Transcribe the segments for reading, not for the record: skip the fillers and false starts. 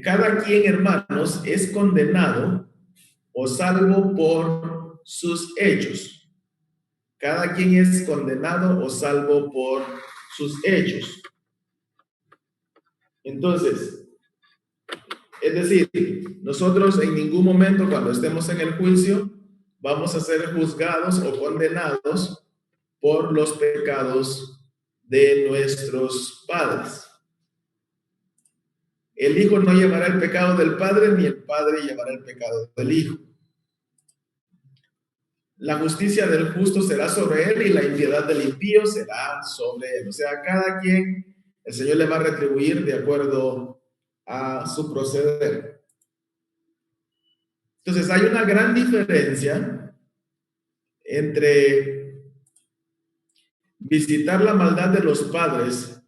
Cada quien, hermanos, es condenado o salvo por sus hechos. Cada quien es condenado o salvo por sus hechos. Entonces, es decir, nosotros en ningún momento cuando estemos en el juicio vamos a ser juzgados o condenados por los pecados de nuestros padres. El hijo no llevará el pecado del padre, ni el padre llevará el pecado del hijo. La justicia del justo será sobre él y la impiedad del impío será sobre él. O sea, cada quien, el Señor le va a retribuir de acuerdo a su proceder. Entonces, hay una gran diferencia entre visitar la maldad de los padres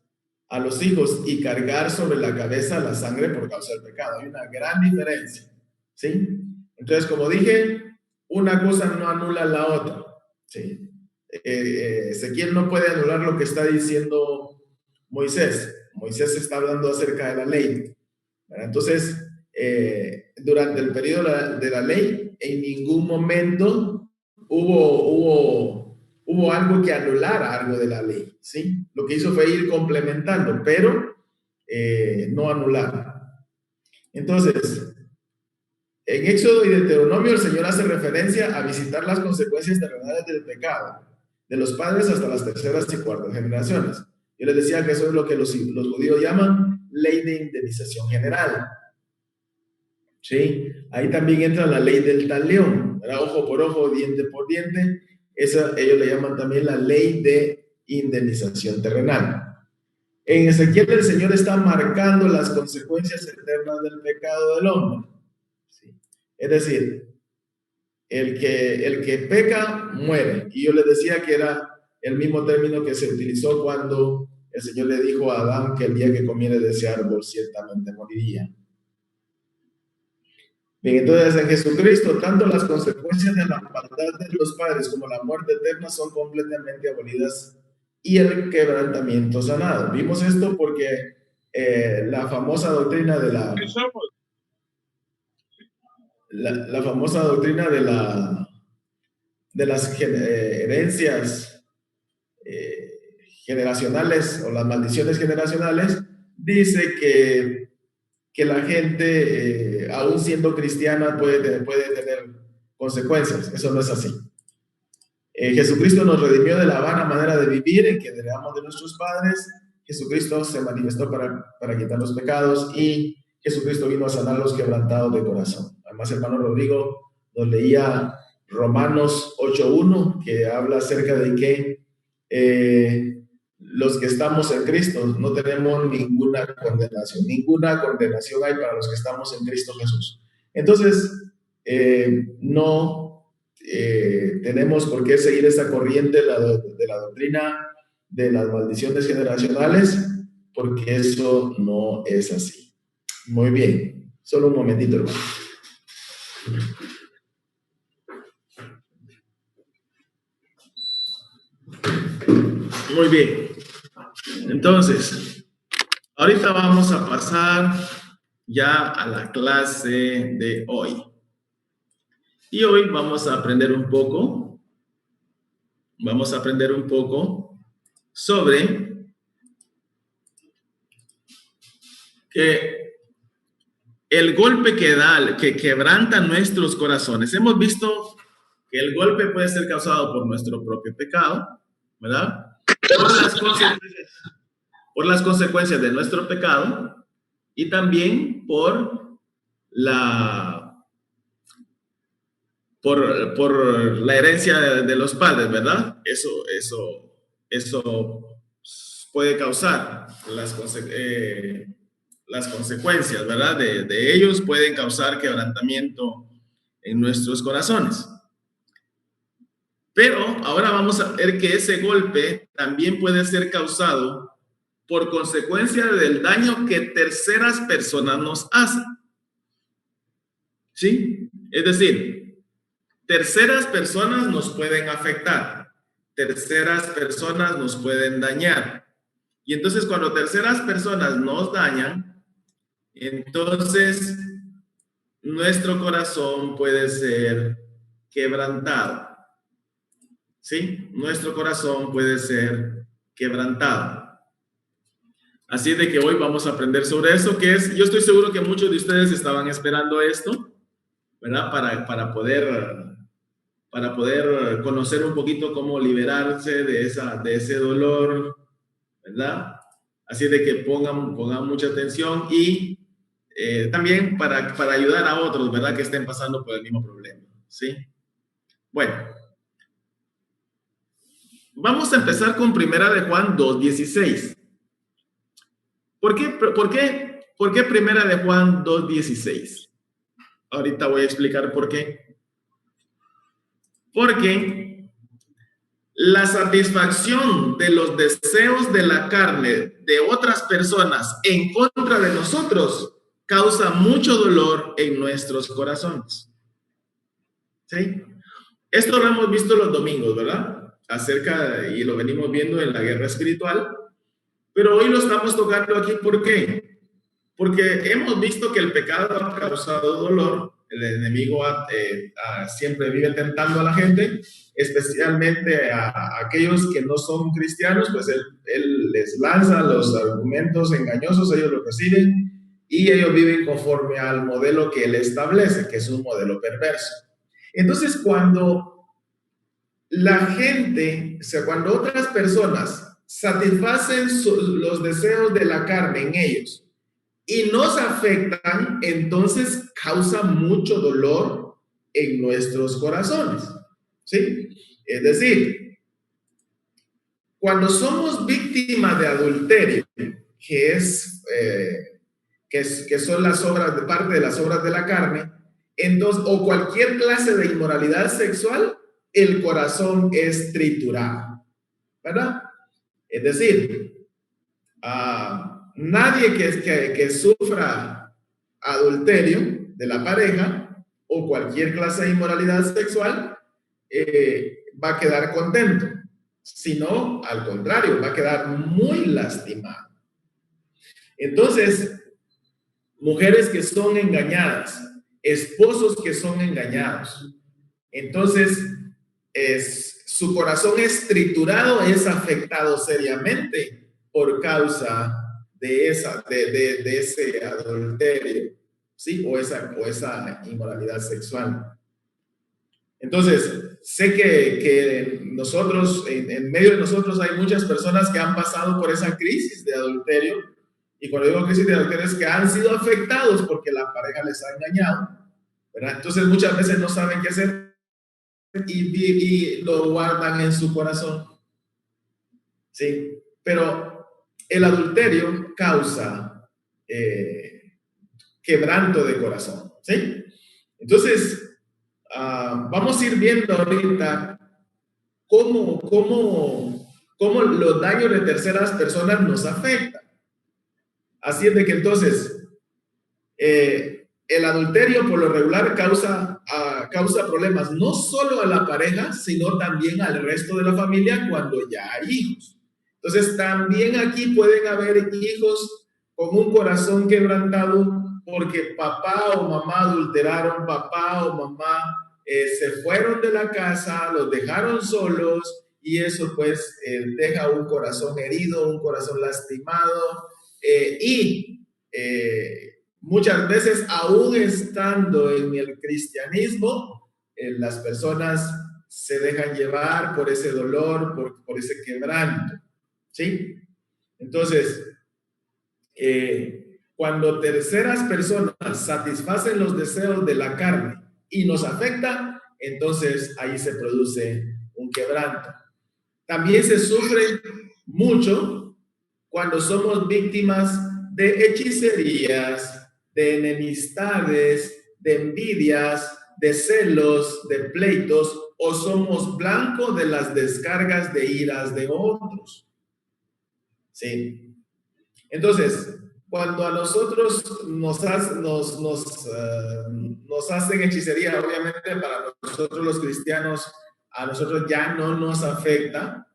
a los hijos y cargar sobre la cabeza la sangre por causa del pecado. Hay una gran diferencia, ¿sí? Entonces, como dije, una cosa no anula la otra, ¿sí? Ezequiel no puede anular lo que está diciendo Moisés. Moisés está hablando acerca de la ley, ¿verdad? Entonces, durante el periodo de la ley, en ningún momento hubo algo que anulara algo de la ley, ¿sí? Lo que hizo fue ir complementando, pero no anular. Entonces, en Éxodo y Deuteronomio el Señor hace referencia a visitar las consecuencias terrenales del pecado, de los padres hasta las terceras y cuartas generaciones. Yo les decía que eso es lo que los judíos llaman ley de indemnización general. ¿Sí? Ahí también entra la ley del talión, ¿verdad? Ojo por ojo, diente por diente. Esa ellos le llaman también la ley de indemnización terrenal. En Ezequiel el Señor está marcando las consecuencias eternas del pecado del hombre. ¿Sí? Es decir, el que peca muere. Y yo les decía que era el mismo término que se utilizó cuando el Señor le dijo a Adán que el día que comiera de ese árbol ciertamente moriría. Bien, entonces en Jesucristo, tanto las consecuencias de la maldad de los padres como la muerte eterna son completamente abolidas y el quebrantamiento sanado. Vimos esto porque la famosa doctrina de la famosa doctrina de las herencias generacionales o las maldiciones generacionales dice que la gente, aún siendo cristiana, puede tener consecuencias. Eso no es así. Jesucristo nos redimió de la vana manera de vivir en que heredamos de nuestros padres. Jesucristo se manifestó para quitar los pecados y Jesucristo vino a sanar los quebrantados de corazón. Además, hermano Rodrigo nos leía Romanos 8.1, que habla acerca de que los que estamos en Cristo no tenemos ninguna condenación. Ninguna condenación hay para los que estamos en Cristo Jesús. Entonces, no tenemos por qué seguir esta corriente de la doctrina de las maldiciones generacionales, porque eso no es así. Muy bien, solo un momentito, hermano. Muy bien. Entonces, ahorita vamos a pasar ya a la clase de hoy. Y hoy vamos a aprender un poco sobre que el golpe que quebranta nuestros corazones. Hemos visto que el golpe puede ser causado por nuestro propio pecado, ¿verdad? Por las consecuencias de nuestro pecado y también por la herencia de los padres, ¿verdad? Eso puede causar las consecuencias, ¿verdad? De ellos pueden causar quebrantamiento en nuestros corazones. Pero ahora vamos a ver que ese golpe también puede ser causado por consecuencia del daño que terceras personas nos hacen. ¿Sí? Es decir, terceras personas nos pueden afectar, terceras personas nos pueden dañar. Y entonces cuando terceras personas nos dañan, entonces nuestro corazón puede ser quebrantado. ¿Sí? Nuestro corazón puede ser quebrantado. Así de que hoy vamos a aprender sobre eso, que es, yo estoy seguro que muchos de ustedes estaban esperando esto, ¿verdad? Para poder conocer un poquito cómo liberarse de ese dolor, ¿verdad? Así de que pongan mucha atención y también para ayudar a otros, ¿verdad? Que estén pasando por el mismo problema, ¿sí? Bueno, vamos a empezar con Primera de Juan 2:16. ¿Por qué Primera de Juan 2:16? Ahorita voy a explicar por qué. Porque la satisfacción de los deseos de la carne de otras personas en contra de nosotros causa mucho dolor en nuestros corazones. ¿Sí? Esto lo hemos visto los domingos, ¿verdad? Y lo venimos viendo en la guerra espiritual, pero hoy lo estamos tocando aquí, ¿por qué? Porque hemos visto que el pecado ha causado dolor, el enemigo siempre vive tentando a la gente, especialmente a aquellos que no son cristianos, pues él les lanza los argumentos engañosos, ellos lo reciben y ellos viven conforme al modelo que él establece, que es un modelo perverso. Entonces, cuando la gente, o sea, cuando otras personas satisfacen los deseos de la carne en ellos y nos afectan, entonces causa mucho dolor en nuestros corazones, ¿sí? Es decir, cuando somos víctimas de adulterio, que son las obras, parte de las obras de la carne, entonces, o cualquier clase de inmoralidad sexual, el corazón es triturado, ¿verdad? Es decir, nadie que sufra adulterio de la pareja o cualquier clase de inmoralidad sexual va a quedar contento, sino al contrario, va a quedar muy lastimado. Entonces, mujeres que son engañadas, esposos que son engañados, entonces su corazón es triturado, es afectado seriamente por causa de ese adulterio, ¿sí? O esa inmoralidad sexual. Entonces, sé que nosotros, en medio de nosotros hay muchas personas que han pasado por esa crisis de adulterio, y cuando digo crisis de adulterio es que han sido afectados porque la pareja les ha engañado, ¿verdad? Entonces muchas veces no saben qué hacer y lo guardan en su corazón, ¿sí? Pero el adulterio causa quebranto de corazón, ¿sí? Entonces, vamos a ir viendo ahorita cómo los daños de terceras personas nos afectan. Así es de que entonces, el adulterio por lo regular causa problemas no solo a la pareja, sino también al resto de la familia cuando ya hay hijos. Entonces, también aquí pueden haber hijos con un corazón quebrantado porque papá o mamá adulteraron, papá o mamá se fueron de la casa, los dejaron solos y eso pues deja un corazón herido, un corazón lastimado muchas veces aún estando en el cristianismo, las personas se dejan llevar por ese dolor, por ese quebranto, ¿sí? Entonces, cuando terceras personas satisfacen los deseos de la carne y nos afecta, entonces ahí se produce un quebranto. También se sufre mucho cuando somos víctimas de hechicerías, de enemistades, de envidias, de celos, de pleitos, o somos blanco de las descargas de iras de otros. ¿Sí? Entonces, cuando a nosotros nos hacen hechicería, obviamente para nosotros los cristianos, a nosotros ya no nos afecta,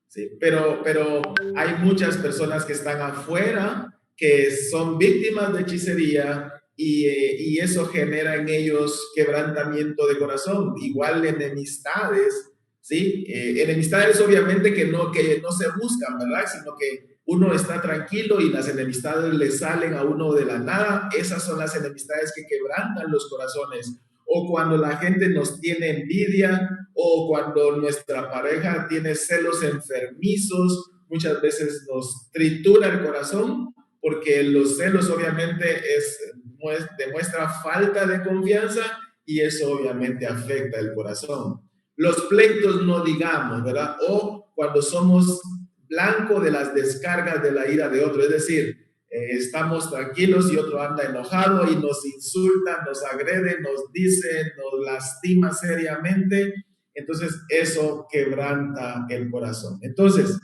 ¿sí? Pero hay muchas personas que están afuera que son víctimas de hechicería y eso genera en ellos quebrantamiento de corazón, igual enemistades, ¿sí? Enemistades obviamente que no se buscan, ¿verdad? Sino que uno está tranquilo y las enemistades le salen a uno de la nada. Esas son las enemistades que quebrantan los corazones. O cuando la gente nos tiene envidia, o cuando nuestra pareja tiene celos enfermizos, muchas veces nos tritura el corazón, porque los celos obviamente demuestra falta de confianza y eso obviamente afecta el corazón. Los pleitos no digamos, ¿verdad? O cuando somos blanco de las descargas de la ira de otro, es decir, estamos tranquilos y otro anda enojado y nos insulta, nos agrede, nos dice, nos lastima seriamente. Entonces eso quebranta el corazón. Entonces,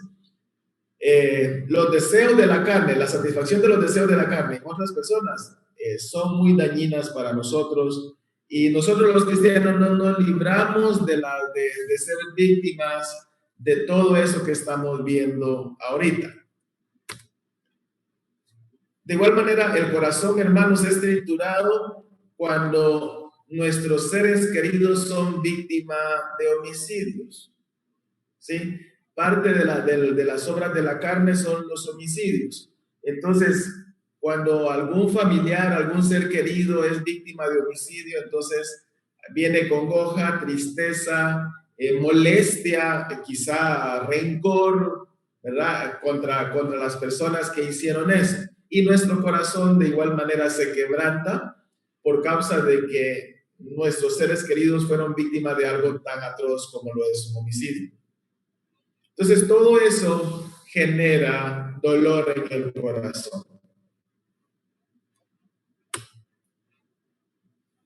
los deseos de la carne, la satisfacción de los deseos de la carne en otras personas son muy dañinas para nosotros, y nosotros los cristianos no nos libramos de ser víctimas de todo eso que estamos viendo ahorita. De igual manera, el corazón, hermanos, es triturado cuando nuestros seres queridos son víctimas de homicidios, ¿sí? Parte de las obras de la carne son los homicidios. Entonces, cuando algún familiar, algún ser querido es víctima de homicidio, entonces viene congoja, tristeza, molestia, quizá rencor, ¿verdad? Contra las personas que hicieron eso. Y nuestro corazón de igual manera se quebranta por causa de que nuestros seres queridos fueron víctimas de algo tan atroz como lo es un homicidio. Entonces, todo eso genera dolor en el corazón.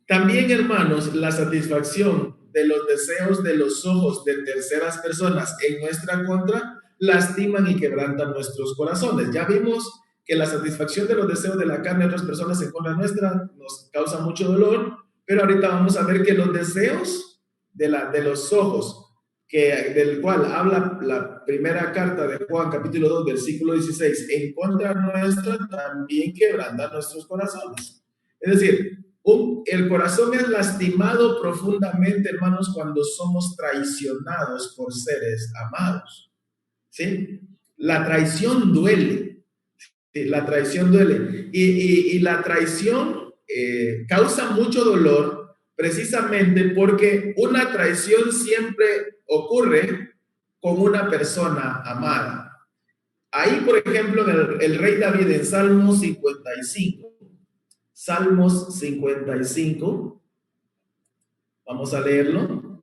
También, hermanos, la satisfacción de los deseos de los ojos de terceras personas en nuestra contra lastiman y quebrantan nuestros corazones. Ya vimos que la satisfacción de los deseos de la carne de otras personas en contra nuestra nos causa mucho dolor, pero ahorita vamos a ver que los deseos de los ojos, del cual habla la primera carta de Juan, capítulo 2, versículo 16, en contra nuestra, también quebrantan nuestros corazones. Es decir, el corazón es lastimado profundamente, hermanos, cuando somos traicionados por seres amados, ¿sí? La traición duele, ¿sí? La traición duele, y la traición causa mucho dolor, precisamente porque una traición siempre ocurre con una persona amada. Ahí, por ejemplo, el rey David en Salmos 55, vamos a leerlo.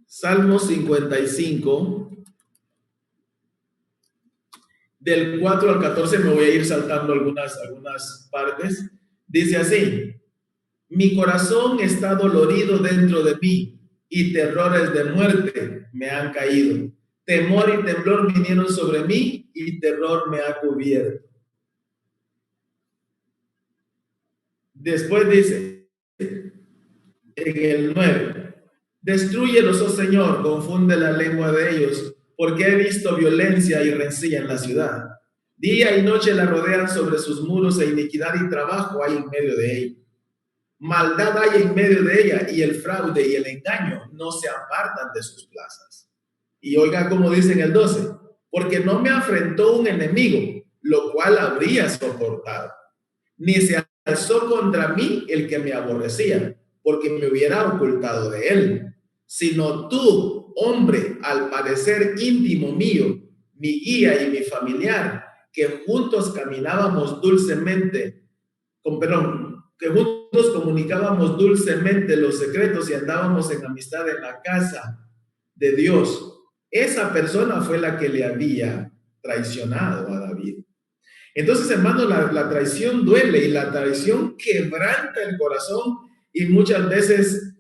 Salmos 55, del 4 al 14, me voy a ir saltando algunas partes. Dice así: mi corazón está dolorido dentro de mí, y terrores de muerte me han caído. Temor y temblor vinieron sobre mí, y terror me ha cubierto. Después dice, en el 9, destrúyelos, oh Señor, confunde la lengua de ellos, porque he visto violencia y rencilla en la ciudad. Día y noche la rodean sobre sus muros, e iniquidad y trabajo hay en medio de ella. Maldad hay en medio de ella, y el fraude y el engaño no se apartan de sus plazas. Y oiga como dice en el 12, porque no me afrentó un enemigo, lo cual habría soportado, ni se alzó contra mí el que me aborrecía, porque me hubiera ocultado de él, sino tú, hombre, al parecer íntimo mío, mi guía y mi familiar, que juntos caminábamos dulcemente, que juntos comunicábamos dulcemente los secretos y andábamos en amistad en la casa de Dios. Esa persona fue la que le había traicionado a David. Entonces, hermanos, la traición duele y la traición quebranta el corazón, y muchas veces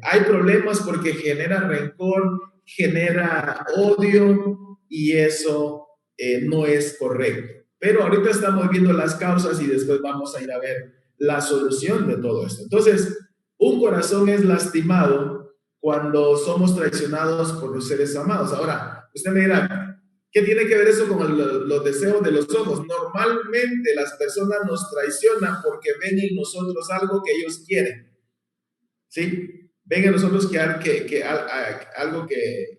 hay problemas porque genera rencor, genera odio, y eso no es correcto. Pero ahorita estamos viendo las causas y después vamos a ir a ver la solución de todo esto. Entonces, un corazón es lastimado cuando somos traicionados por los seres amados. Ahora, usted me dirá, ¿Qué tiene que ver eso con los deseos de los ojos? Normalmente las personas nos traicionan porque ven en nosotros algo que ellos quieren, ¿sí? Ven en nosotros algo que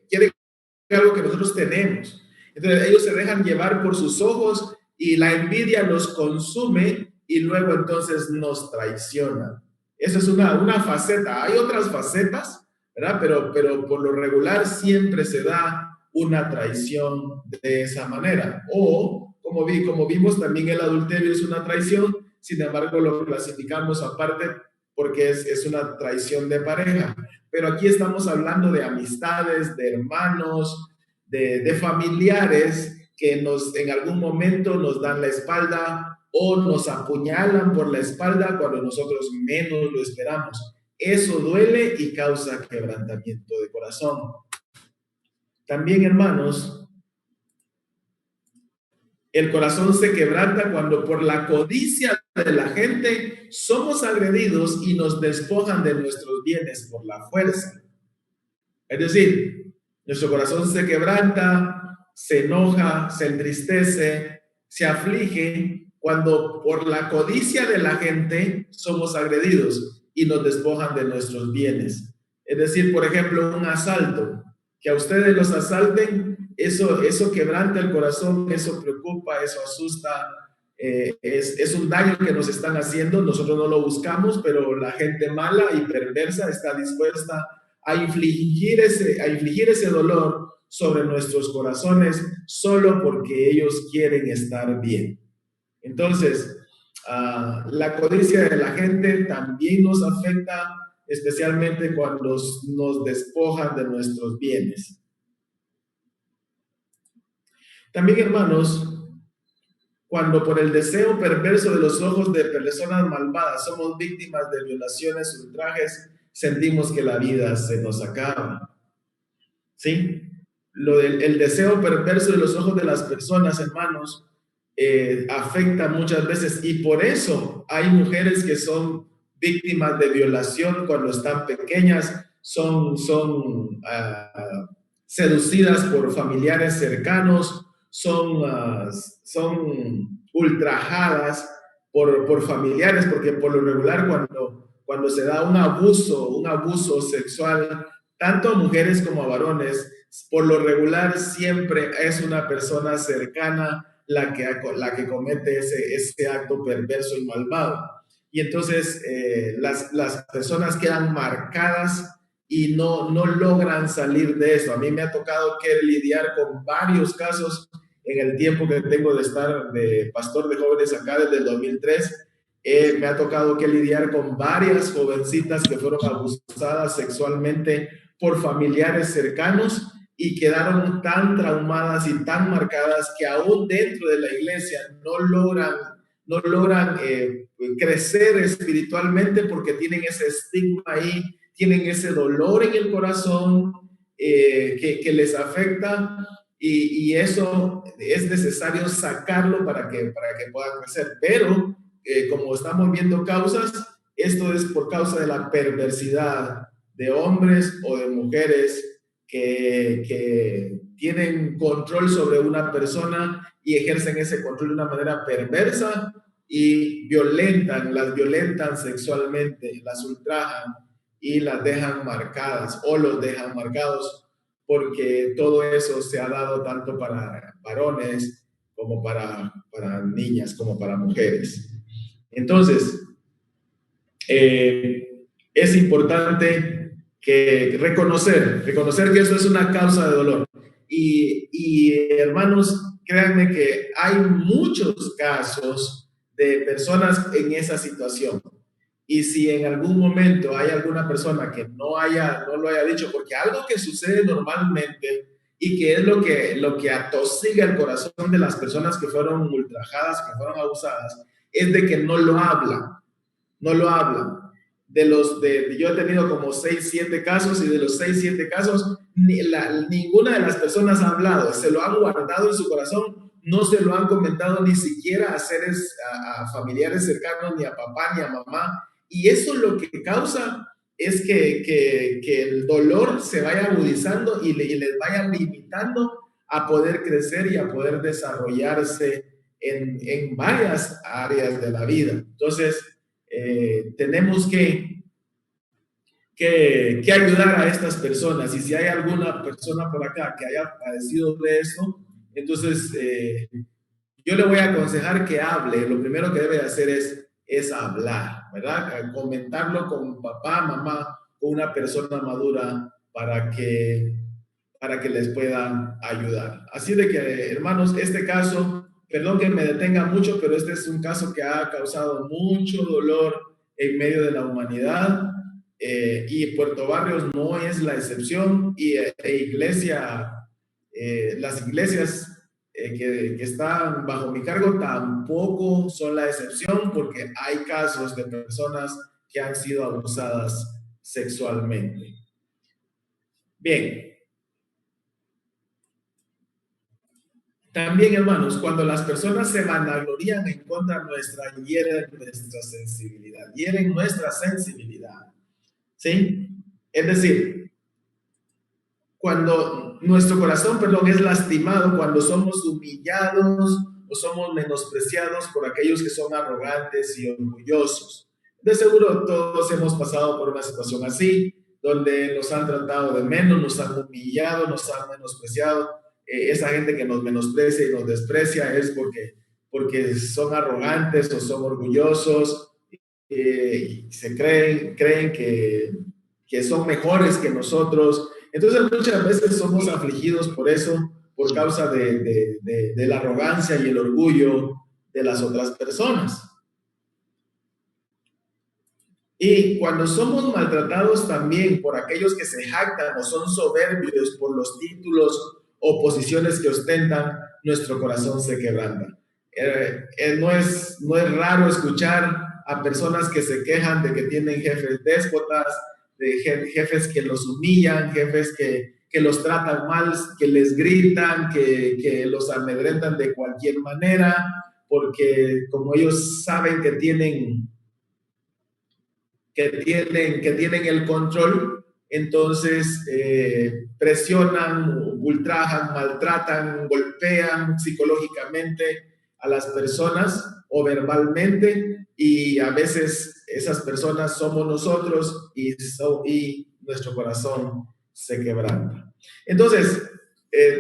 quieren, algo que nosotros tenemos. Entonces ellos se dejan llevar por sus ojos y la envidia los consume y luego entonces nos traicionan. Esa es una faceta. Hay otras facetas, ¿verdad? Pero por lo regular siempre se da una traición de esa manera. O, como vimos, también el adulterio es una traición, sin embargo lo clasificamos aparte porque es una traición de pareja. Pero aquí estamos hablando de amistades, de hermanos, de familiares que en algún momento nos dan la espalda o nos apuñalan por la espalda cuando nosotros menos lo esperamos. Eso duele y causa quebrantamiento de corazón. También, hermanos, el corazón se quebranta cuando por la codicia de la gente somos agredidos y nos despojan de nuestros bienes por la fuerza. Es decir, nuestro corazón se quebranta, se enoja, se entristece, se aflige cuando por la codicia de la gente somos agredidos y nos despojan de nuestros bienes. Es decir, por ejemplo, un asalto, que a ustedes los asalten, eso quebranta el corazón, eso preocupa, eso asusta, es un daño que nos están haciendo, nosotros no lo buscamos, pero la gente mala y perversa está dispuesta a infligir ese dolor sobre nuestros corazones solo porque ellos quieren estar bien. Entonces, la codicia de la gente también nos afecta, especialmente cuando nos despojan de nuestros bienes. También, hermanos, cuando por el deseo perverso de los ojos de personas malvadas somos víctimas de violaciones, ultrajes, sentimos que la vida se nos acaba. ¿Sí? El deseo perverso de los ojos de las personas, hermanos, afecta muchas veces, y por eso hay mujeres que son víctimas de violación cuando están pequeñas, son seducidas por familiares cercanos, son ultrajadas por familiares, porque por lo regular cuando se da un abuso sexual, tanto a mujeres como a varones, por lo regular siempre es una persona cercana la que comete ese acto perverso y malvado. Y entonces las personas quedan marcadas y no logran salir de eso. A mí me ha tocado que lidiar con varios casos en el tiempo que tengo de estar de pastor de jóvenes acá desde el 2003. Me ha tocado que lidiar con varias jovencitas que fueron abusadas sexualmente por familiares cercanos y quedaron tan traumadas y tan marcadas que aún dentro de la iglesia no logran crecer espiritualmente porque tienen ese estigma ahí, tienen ese dolor en el corazón que les afecta, y eso es necesario sacarlo para que puedan crecer. Pero como estamos viendo causas, esto es por causa de la perversidad de hombres o de mujeres que tienen control sobre una persona y ejercen ese control de una manera perversa y las violentan sexualmente, las ultrajan y las dejan marcadas o los dejan marcados, porque todo eso se ha dado tanto para varones como para niñas, como para mujeres. Entonces, es importante reconocer que eso es una causa de dolor. Y hermanos, créanme que hay muchos casos de personas en esa situación. Y si en algún momento hay alguna persona que no lo haya dicho, porque algo que sucede normalmente y que es lo que atosiga el corazón de las personas que fueron ultrajadas, que fueron abusadas, es de que no lo hablan. Yo he tenido como 6, 7 casos, y de los 6, 7 casos, ninguna de las personas ha hablado, se lo han guardado en su corazón, no se lo han comentado ni siquiera a familiares cercanos, ni a papá, ni a mamá, y eso lo que causa es que el dolor se vaya agudizando y les vaya limitando a poder crecer y a poder desarrollarse en varias áreas de la vida. Entonces, tenemos que ayudar a estas personas. Y si hay alguna persona por acá que haya padecido de eso, entonces yo le voy a aconsejar que hable. Lo primero que debe hacer es hablar, ¿verdad? Comentarlo con papá, mamá, con una persona madura para que les puedan ayudar. Así de que, hermanos, este caso, perdón que me detenga mucho, pero este es un caso que ha causado mucho dolor en medio de la humanidad, y Puerto Barrios no es la excepción, y las iglesias que están bajo mi cargo tampoco son la excepción, porque hay casos de personas que han sido abusadas sexualmente. Bien. También, hermanos, cuando las personas se vanaglorían en contra nuestra, hieren nuestra sensibilidad, hieren nuestra sensibilidad, ¿sí? Es decir, cuando nuestro corazón, perdón, es lastimado, cuando somos humillados o somos menospreciados por aquellos que son arrogantes y orgullosos. De seguro todos hemos pasado por una situación así, donde nos han tratado de menos, nos han humillado, nos han menospreciado. Esa gente que nos menosprecia y nos desprecia es porque son arrogantes o son orgullosos, y se creen que son mejores que nosotros. Entonces muchas veces somos afligidos por eso, por causa de la arrogancia y el orgullo de las otras personas. Y cuando somos maltratados también por aquellos que se jactan o son soberbios por los títulos o posiciones que ostentan, nuestro corazón se quebranta. No es raro escuchar a personas que se quejan de que tienen jefes déspotas, de jefes que los humillan, jefes que los tratan mal, que les gritan, que los amedrentan de cualquier manera, porque como ellos saben que tienen el control, entonces presionan, ultrajan, maltratan, golpean psicológicamente a las personas o verbalmente, y a veces esas personas somos nosotros, y nuestro corazón se quebranta. Entonces,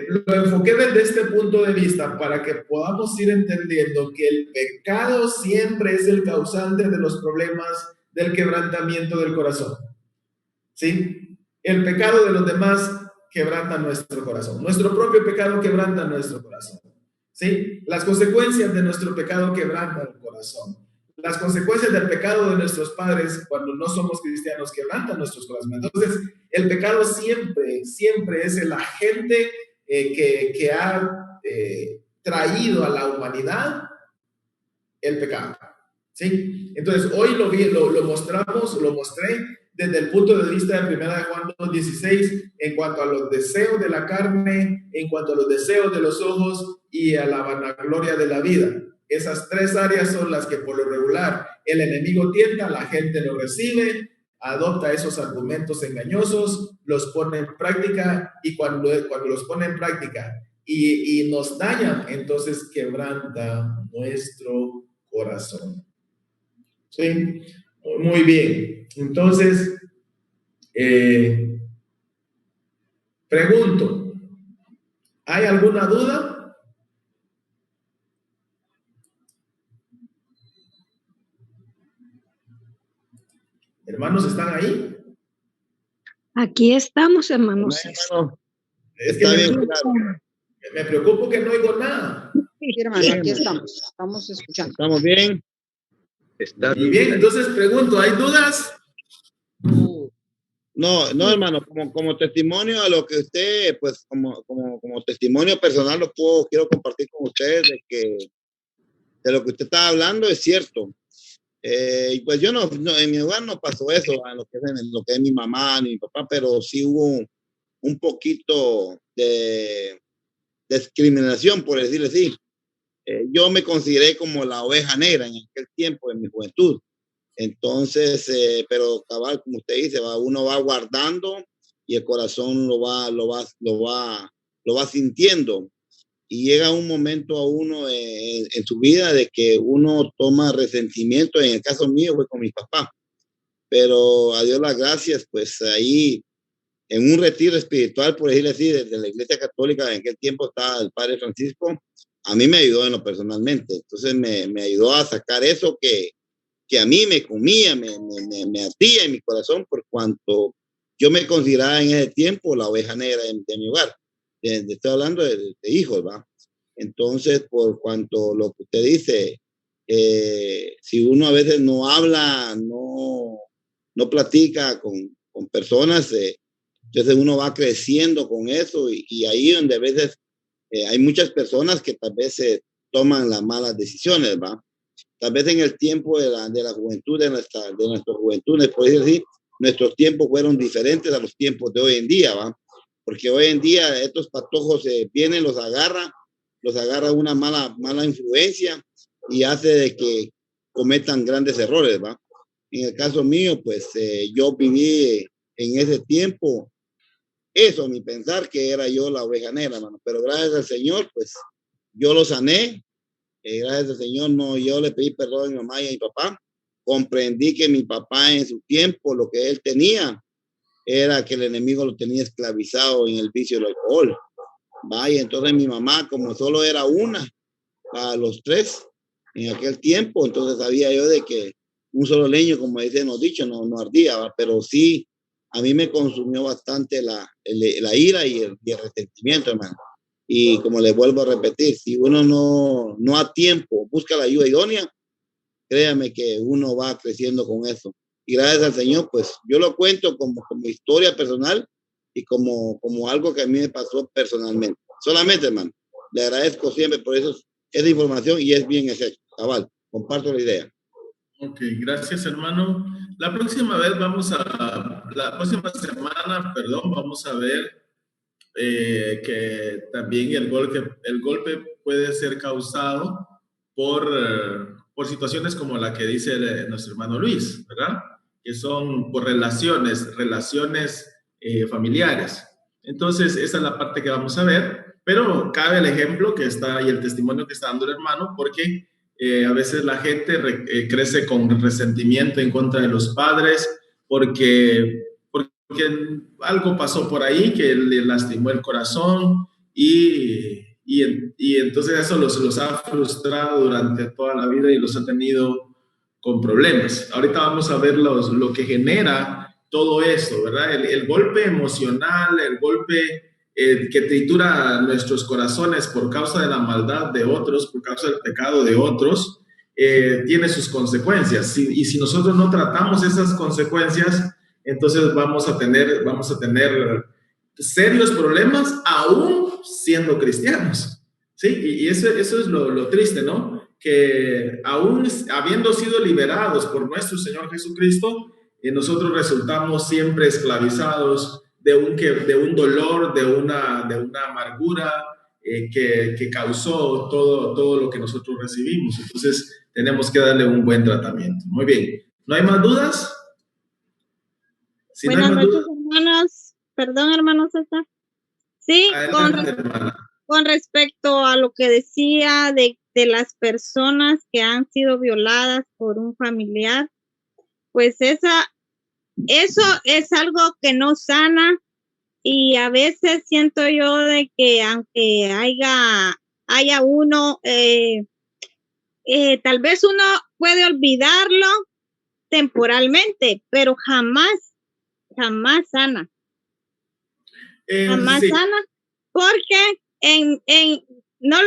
lo enfoqué desde este punto de vista para que podamos ir entendiendo que el pecado siempre es el causante de los problemas del quebrantamiento del corazón, ¿sí? El pecado de los demás quebranta nuestro corazón. Nuestro propio pecado quebranta nuestro corazón, ¿sí? Las consecuencias de nuestro pecado quebrantan el corazón. Las consecuencias del pecado de nuestros padres, cuando no somos cristianos, quebrantan nuestros corazones. Entonces, el pecado siempre es el agente que ha traído a la humanidad el pecado, ¿sí? Entonces, hoy lo mostré desde el punto de vista de 1 Juan 2:16, en cuanto a los deseos de la carne, en cuanto a los deseos de los ojos y a la vanagloria de la vida. Esas tres áreas son las que por lo regular el enemigo tienta, la gente lo recibe, adopta esos argumentos engañosos, los pone en práctica, y cuando los pone en práctica y nos dañan, entonces quebranta nuestro corazón. ¿Sí? Muy bien. Entonces, pregunto, ¿hay alguna duda? Hermanos, ¿están ahí? Aquí estamos, hermanos. Es que me preocupo que no oigo nada. Sí, hermano, aquí estamos escuchando. ¿Estamos bien? Muy bien, entonces pregunto, ¿hay dudas? No, hermano, como testimonio a lo que usted, pues como testimonio personal quiero compartir con ustedes de lo que usted está hablando es cierto. Y pues yo no, en mi hogar no pasó eso, en lo que es mi mamá ni mi papá, pero sí hubo un poquito de discriminación, por decirlo así. Yo me consideré como la oveja negra en aquel tiempo, en mi juventud. Entonces, pero cabal, como usted dice, uno va guardando y el corazón lo va lo va sintiendo. Y llega un momento a uno en su vida de que uno toma resentimiento. En el caso mío fue con mi papá. Pero a Dios las gracias, pues ahí en un retiro espiritual, por decirlo así, desde la Iglesia Católica, en aquel tiempo estaba el Padre Francisco, a mí me ayudó en lo personalmente. Entonces me ayudó a sacar eso que a mí me comía, me ardía en mi corazón, por cuanto yo me consideraba en ese tiempo la oveja negra de mi hogar. Estoy hablando de hijos, ¿va? Entonces, por cuanto lo que usted dice, si uno a veces no habla, no platica con personas, entonces uno va creciendo con eso y ahí donde a veces hay muchas personas que tal vez toman las malas decisiones, ¿va? Tal vez en el tiempo de la juventud, de nuestra juventud, por decir así, nuestros tiempos fueron diferentes a los tiempos de hoy en día, ¿va? Porque hoy en día estos patojos vienen, los agarra una mala influencia y hace de que cometan grandes errores, ¿va? En el caso mío, pues yo viví en ese tiempo eso, mi pensar que era yo la oveja negra, hermano. Pero gracias al Señor, pues yo lo sané. Gracias al Señor, no, yo le pedí perdón a mi mamá y a mi papá. Comprendí que mi papá en su tiempo, lo que él tenía, era que el enemigo lo tenía esclavizado en el vicio del alcohol. Vaya, entonces mi mamá, como solo era una a los tres en aquel tiempo, entonces sabía yo de que un solo leño, como dicen los dichos, no ardía, ¿va? Pero sí, a mí me consumió bastante la ira y el resentimiento, hermano. Y como les vuelvo a repetir, si uno no a tiempo busca la ayuda idónea, créame que uno va creciendo con eso. Y gracias al Señor, pues yo lo cuento como historia personal y como algo que a mí me pasó personalmente. Solamente, hermano, le agradezco siempre por eso, esa información y es bien exacto. Cabal, comparto la idea. Ok, gracias, hermano. La próxima semana, vamos a ver que también el golpe puede ser causado por situaciones como la que dice nuestro hermano Luis, ¿verdad? Que son por relaciones familiares. Entonces, esa es la parte que vamos a ver, pero cabe el ejemplo que está y el testimonio que está dando el hermano, porque a veces la gente crece con resentimiento en contra de los padres porque algo pasó por ahí que le lastimó el corazón y entonces eso los ha frustrado durante toda la vida y los ha tenido con problemas. Ahorita vamos a ver lo que genera todo esto, ¿verdad? El golpe emocional, el golpe que tritura nuestros corazones por causa de la maldad de otros, por causa del pecado de otros, tiene sus consecuencias. Y si nosotros no tratamos esas consecuencias, entonces vamos a tener serios problemas aún siendo cristianos, ¿sí? Y eso es lo triste, ¿no? Que aún habiendo sido liberados por nuestro Señor Jesucristo, nosotros resultamos siempre esclavizados de un dolor, de una amargura que causó todo lo que nosotros recibimos. Entonces tenemos que darle un buen tratamiento. Muy bien. ¿No hay más dudas? Si buenas noches, hermanos. Perdón, hermano César. Sí, con respecto a lo que decía de las personas que han sido violadas por un familiar, pues eso es algo que no sana y a veces siento yo de que aunque haya uno, tal vez uno puede olvidarlo temporalmente, pero jamás sana. Jamás sana, porque no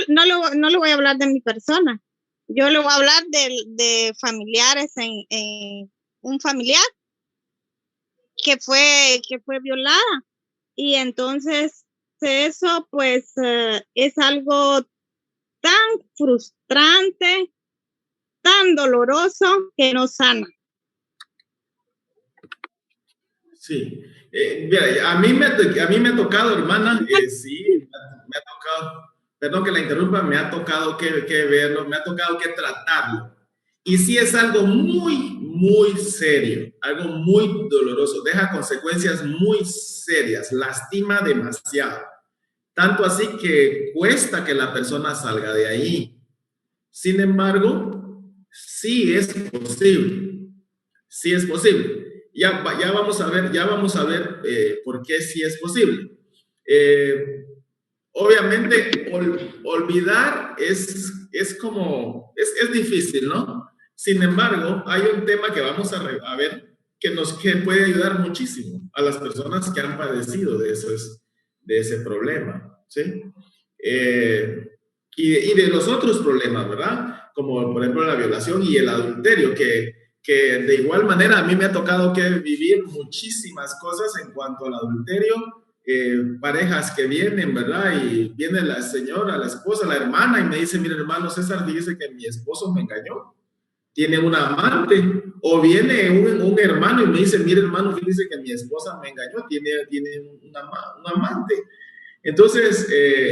le voy a hablar de mi persona. Yo le voy a hablar de familiares en un familiar que fue violada. Y entonces eso pues es algo tan frustrante, tan doloroso que no sana. Sí, mira, a mí me ha tocado, hermana, sí, me ha tocado, perdón que la interrumpa, me ha tocado que verlo, me ha tocado que tratarlo. Y sí es algo muy, muy serio, algo muy doloroso, deja consecuencias muy serias, lastima demasiado. tanto así que cuesta que la persona salga de ahí. Sin embargo, sí es posible, sí es posible. Ya vamos a ver por qué sí es posible. Obviamente, olvidar es difícil, ¿no? Sin embargo, hay un tema que vamos a ver que puede ayudar muchísimo a las personas que han padecido de ese problema, ¿sí? Y de los otros problemas, ¿verdad? Como por ejemplo la violación y el adulterio, que de igual manera a mí me ha tocado que vivir muchísimas cosas en cuanto al adulterio, parejas que vienen, ¿verdad? Y viene la señora, la esposa, la hermana y me dice, mire hermano César, dice que mi esposo me engañó, tiene una amante. O viene un hermano y me dice, mire hermano, dice que mi esposa me engañó, tiene un amante. Entonces,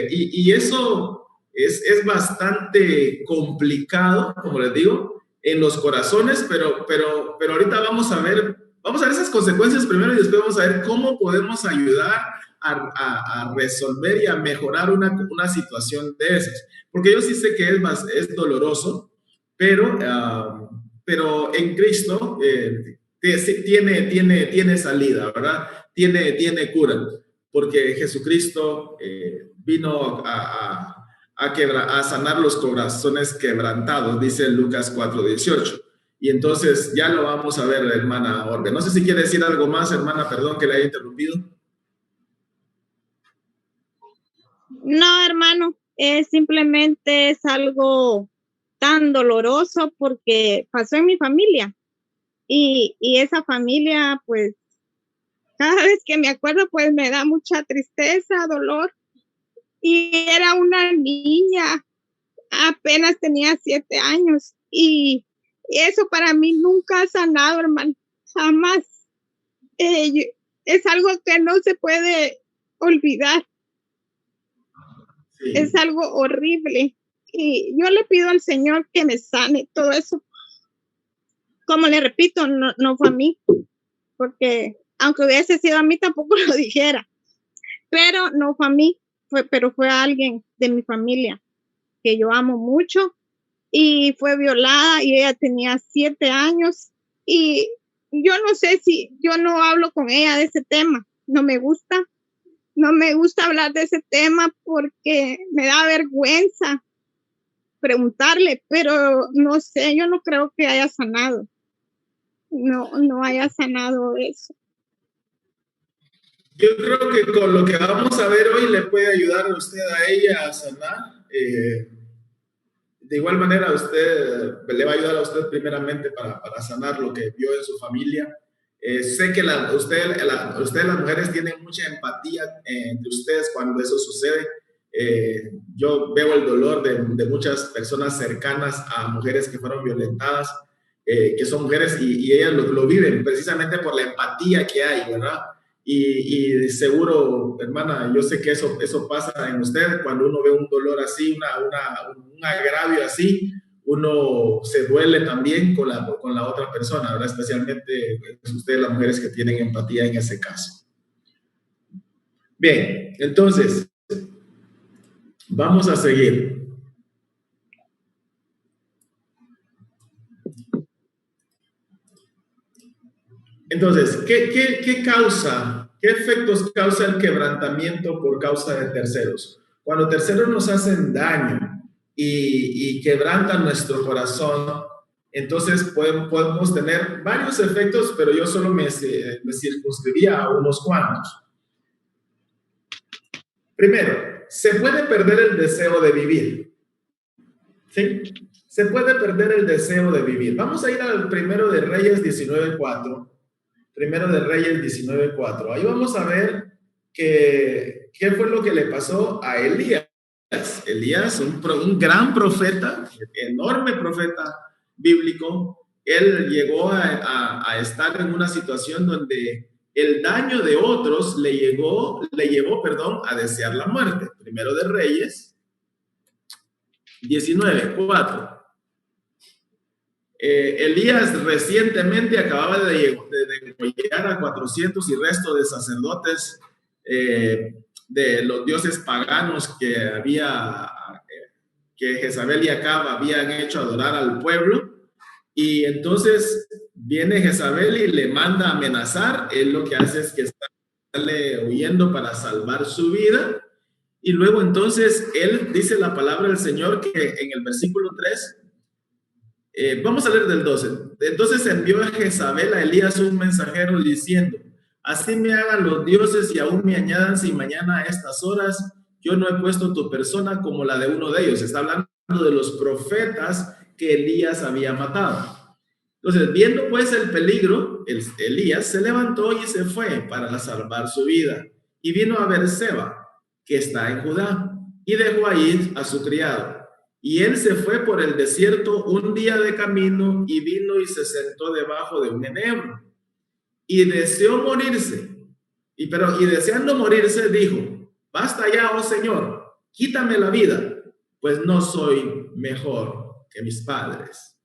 y eso es bastante complicado, como les digo, en los corazones, pero ahorita vamos a ver esas consecuencias primero y después vamos a ver cómo podemos ayudar a resolver y a mejorar una situación de esas. Porque yo sí sé que es doloroso, pero en Cristo tiene salida, ¿verdad? Tiene cura, porque Jesucristo vino a sanar los corazones quebrantados, dice Lucas 4:18. Y entonces ya lo vamos a ver, hermana Orbe. No sé si quiere decir algo más, hermana, perdón que le haya interrumpido. No, hermano, simplemente es algo tan doloroso porque pasó en mi familia y esa familia, pues, cada vez que me acuerdo, pues me da mucha tristeza, dolor. Y era una niña, apenas tenía 7 años y eso para mí nunca ha sanado, hermano, jamás. Es algo que no se puede olvidar. Sí. Es algo horrible y yo le pido al Señor que me sane todo eso. Como le repito, no fue a mí, porque aunque hubiese sido a mí tampoco lo dijera, pero no fue a mí, pero fue a alguien de mi familia que yo amo mucho y fue violada y ella tenía 7 años y yo no sé si yo no hablo con ella de ese tema, no me gusta hablar de ese tema porque me da vergüenza preguntarle, pero no sé, yo no creo que haya sanado, no haya sanado eso. Yo creo que con lo que vamos a ver hoy le puede ayudar a usted a ella a sanar. De igual manera, usted le va a ayudar a usted primeramente para sanar lo que vio en su familia. Sé que ustedes las mujeres tienen mucha empatía entre ustedes cuando eso sucede. Yo veo el dolor de muchas personas cercanas a mujeres que fueron violentadas, que son mujeres y ellas lo viven precisamente por la empatía que hay, ¿verdad? Y seguro, hermana, yo sé que eso pasa en usted cuando uno ve un dolor así, un agravio así, uno se duele también con la otra persona, ¿verdad? Especialmente ustedes las mujeres que tienen empatía en ese caso. Bien, entonces, vamos a seguir. Entonces, ¿qué causa, qué efectos causa el quebrantamiento por causa de terceros? Cuando terceros nos hacen daño y quebrantan nuestro corazón, entonces podemos tener varios efectos, pero yo solo me circunscribía a unos cuantos. Primero, se puede perder el deseo de vivir. ¿Sí? Se puede perder el deseo de vivir. Vamos a ir al Primero de Reyes 19:4. Primero de Reyes 19:4. Ahí vamos a ver qué fue lo que le pasó a Elías. Elías, un gran profeta, enorme profeta bíblico. Él llegó a estar en una situación donde el daño de otros le llevó, a desear la muerte. Primero de Reyes 19:4. Elías recientemente acababa de degollar a 400 y resto de sacerdotes de los dioses paganos que Jezabel y Acab habían hecho adorar al pueblo. Y entonces viene Jezabel y le manda a amenazar. Él lo que hace es que sale huyendo para salvar su vida. Y luego entonces él dice la palabra del Señor que en el versículo 3, vamos a leer del 12. Entonces envió a Jezabel a Elías un mensajero diciendo: así me hagan los dioses y aún me añadan si mañana a estas horas yo no he puesto tu persona como la de uno de ellos. Está hablando de los profetas que Elías había matado. Entonces, viendo pues el peligro, Elías se levantó y se fue para salvar su vida. Y vino a Beerseba, que está en Judá, y dejó ahí a su criado. Y él se fue por el desierto un día de camino y vino y se sentó debajo de un enebro. Y deseó morirse. Y deseando morirse dijo: basta ya, oh Señor, quítame la vida, pues no soy mejor que mis padres.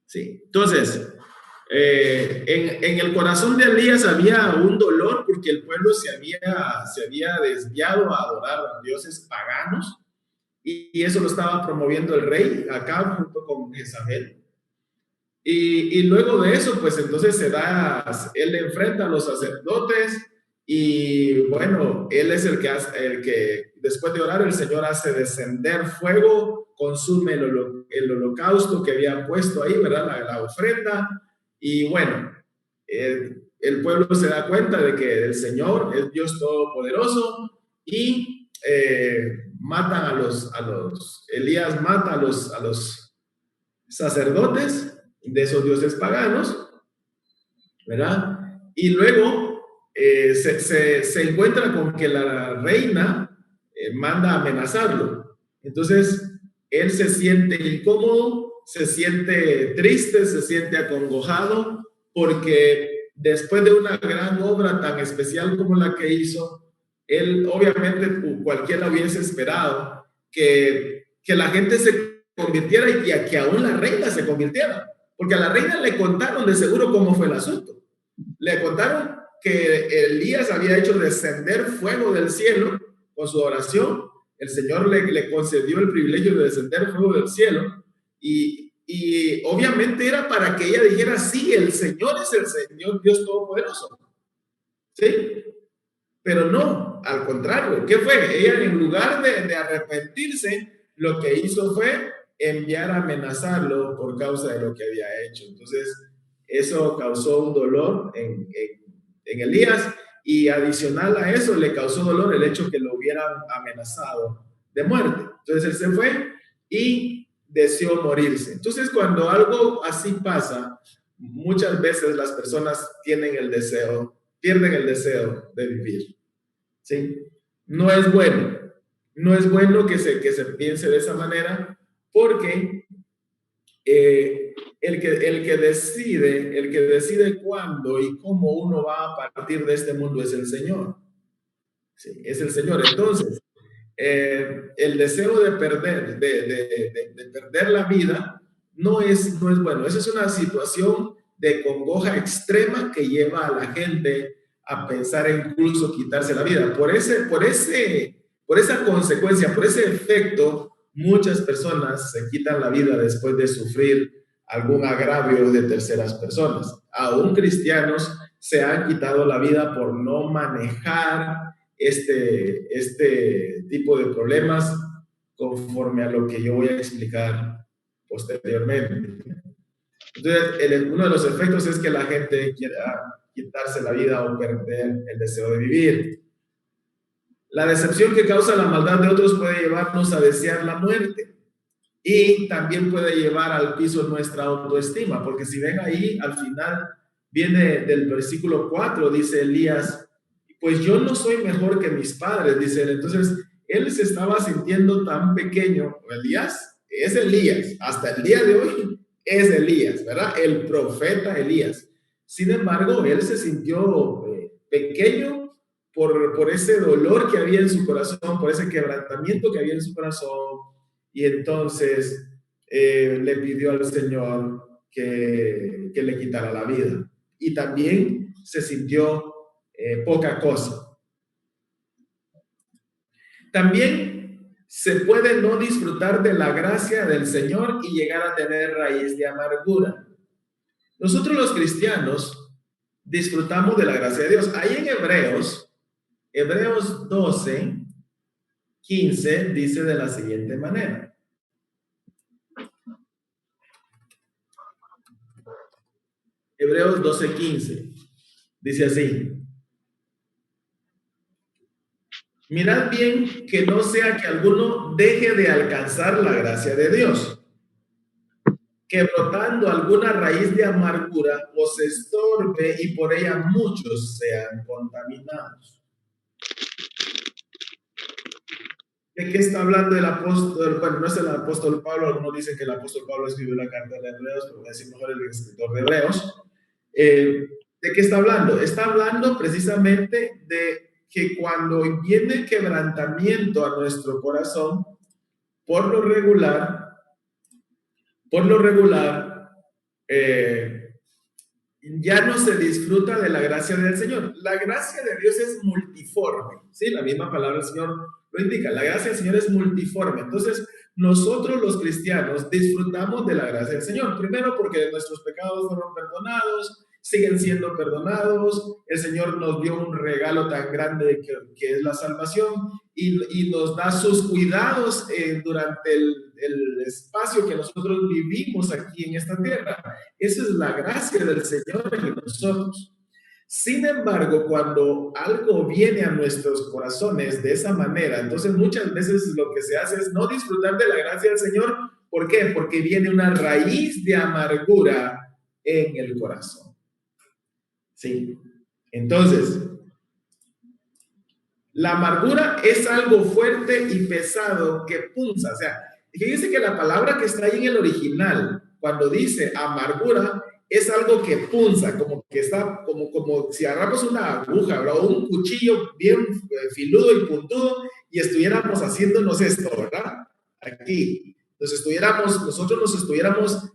Sí. Entonces, en el corazón de Elías había un dolor porque el pueblo se había desviado a adorar a dioses paganos, y eso lo estaba promoviendo el rey Acab junto con Jezabel. Y luego de eso, pues entonces él enfrenta a los sacerdotes, y bueno, él es el que después de orar el Señor hace descender fuego, consume el holocausto que había puesto ahí, ¿verdad? La ofrenda. Y bueno, el pueblo se da cuenta de que el Señor es Dios Todopoderoso, y matan Elías mata a los sacerdotes de esos dioses paganos, ¿verdad? Y luego se encuentra con que la reina manda a amenazarlo. Entonces él se siente incómodo, se siente triste, se siente acongojado, porque después de una gran obra tan especial como la que hizo, él obviamente cualquiera hubiese esperado que la gente se convirtiera y que aún la reina se convirtiera, porque a la reina le contaron de seguro cómo fue el asunto. Le contaron que Elías había hecho descender fuego del cielo con su oración. El Señor le concedió el privilegio de descender fuego del cielo, y obviamente era para que ella dijera: sí, el Señor es el Señor Dios Todopoderoso. ¿Sí? Pero no, al contrario. ¿Qué fue? Ella, en lugar de arrepentirse, lo que hizo fue enviar a amenazarlo por causa de lo que había hecho. Entonces, eso causó un dolor en Elías, y adicional a eso le causó dolor el hecho que lo hubieran amenazado de muerte. Entonces él se fue y deseó morirse. Entonces, cuando algo así pasa, muchas veces las personas pierden el deseo de vivir. ¿Sí? No es bueno que se piense de esa manera, porque el que decide cuándo y cómo uno va a partir de este mundo es el Señor. Sí, es el Señor. Entonces, el deseo de perder la vida no es bueno. Esa es una situación de congoja extrema que lleva a la gente a pensar en incluso quitarse la vida. Por esa consecuencia, por ese efecto, muchas personas se quitan la vida después de sufrir algún agravio de terceras personas. Aún cristianos se han quitado la vida por no manejar este tipo de problemas conforme a lo que yo voy a explicar posteriormente. Entonces, uno de los efectos es que la gente quiera quitarse la vida o perder el deseo de vivir. La decepción que causa la maldad de otros puede llevarnos a desear la muerte, y también puede llevar al piso nuestra autoestima, porque si ven ahí, al final viene del versículo 4, dice Elías: pues yo no soy mejor que mis padres, dice él. Entonces, él se estaba sintiendo tan pequeño. Elías es Elías, hasta el día de hoy es Elías, ¿verdad? El profeta Elías. Sin embargo, él se sintió pequeño por ese dolor que había en su corazón, por ese quebrantamiento que había en su corazón, y entonces le pidió al Señor que le quitara la vida. Y también se sintió poca cosa. También se puede no disfrutar de la gracia del Señor y llegar a tener raíz de amargura. Nosotros los cristianos disfrutamos de la gracia de Dios. Ahí en Hebreos 12, 15, dice de la siguiente manera. Hebreos 12, 15. Dice así. Mirad bien que no sea que alguno deje de alcanzar la gracia de Dios, que brotando alguna raíz de amargura os estorbe y por ella muchos sean contaminados. ¿De qué está hablando el apóstol? Bueno, no es el apóstol Pablo, algunos dicen que el apóstol Pablo escribió la carta de Hebreos, pero voy a decir mejor el escritor de Hebreos. ¿De qué está hablando? Está hablando precisamente de que cuando viene el quebrantamiento a nuestro corazón, por lo regular, ya no se disfruta de la gracia del Señor. La gracia de Dios es multiforme, ¿sí? La misma palabra del Señor lo indica. La gracia del Señor es multiforme. Entonces, nosotros los cristianos disfrutamos de la gracia del Señor. Primero porque nuestros pecados fueron perdonados, siguen siendo perdonados. El Señor nos dio un regalo tan grande que es la salvación y nos da sus cuidados durante el espacio que nosotros vivimos aquí en esta tierra. Esa es la gracia del Señor en nosotros. Sin embargo, cuando algo viene a nuestros corazones de esa manera, entonces muchas veces lo que se hace es no disfrutar de la gracia del Señor. ¿Por qué? Porque viene una raíz de amargura en el corazón. Sí. Entonces, la amargura es algo fuerte y pesado que punza. O sea, fíjense que la palabra que está ahí en el original, cuando dice amargura, es algo que punza, como que está, como si agarramos una aguja, ¿verdad? O un cuchillo bien filudo y puntudo y estuviéramos haciéndonos esto, ¿verdad? Aquí. Nosotros nos estuviéramos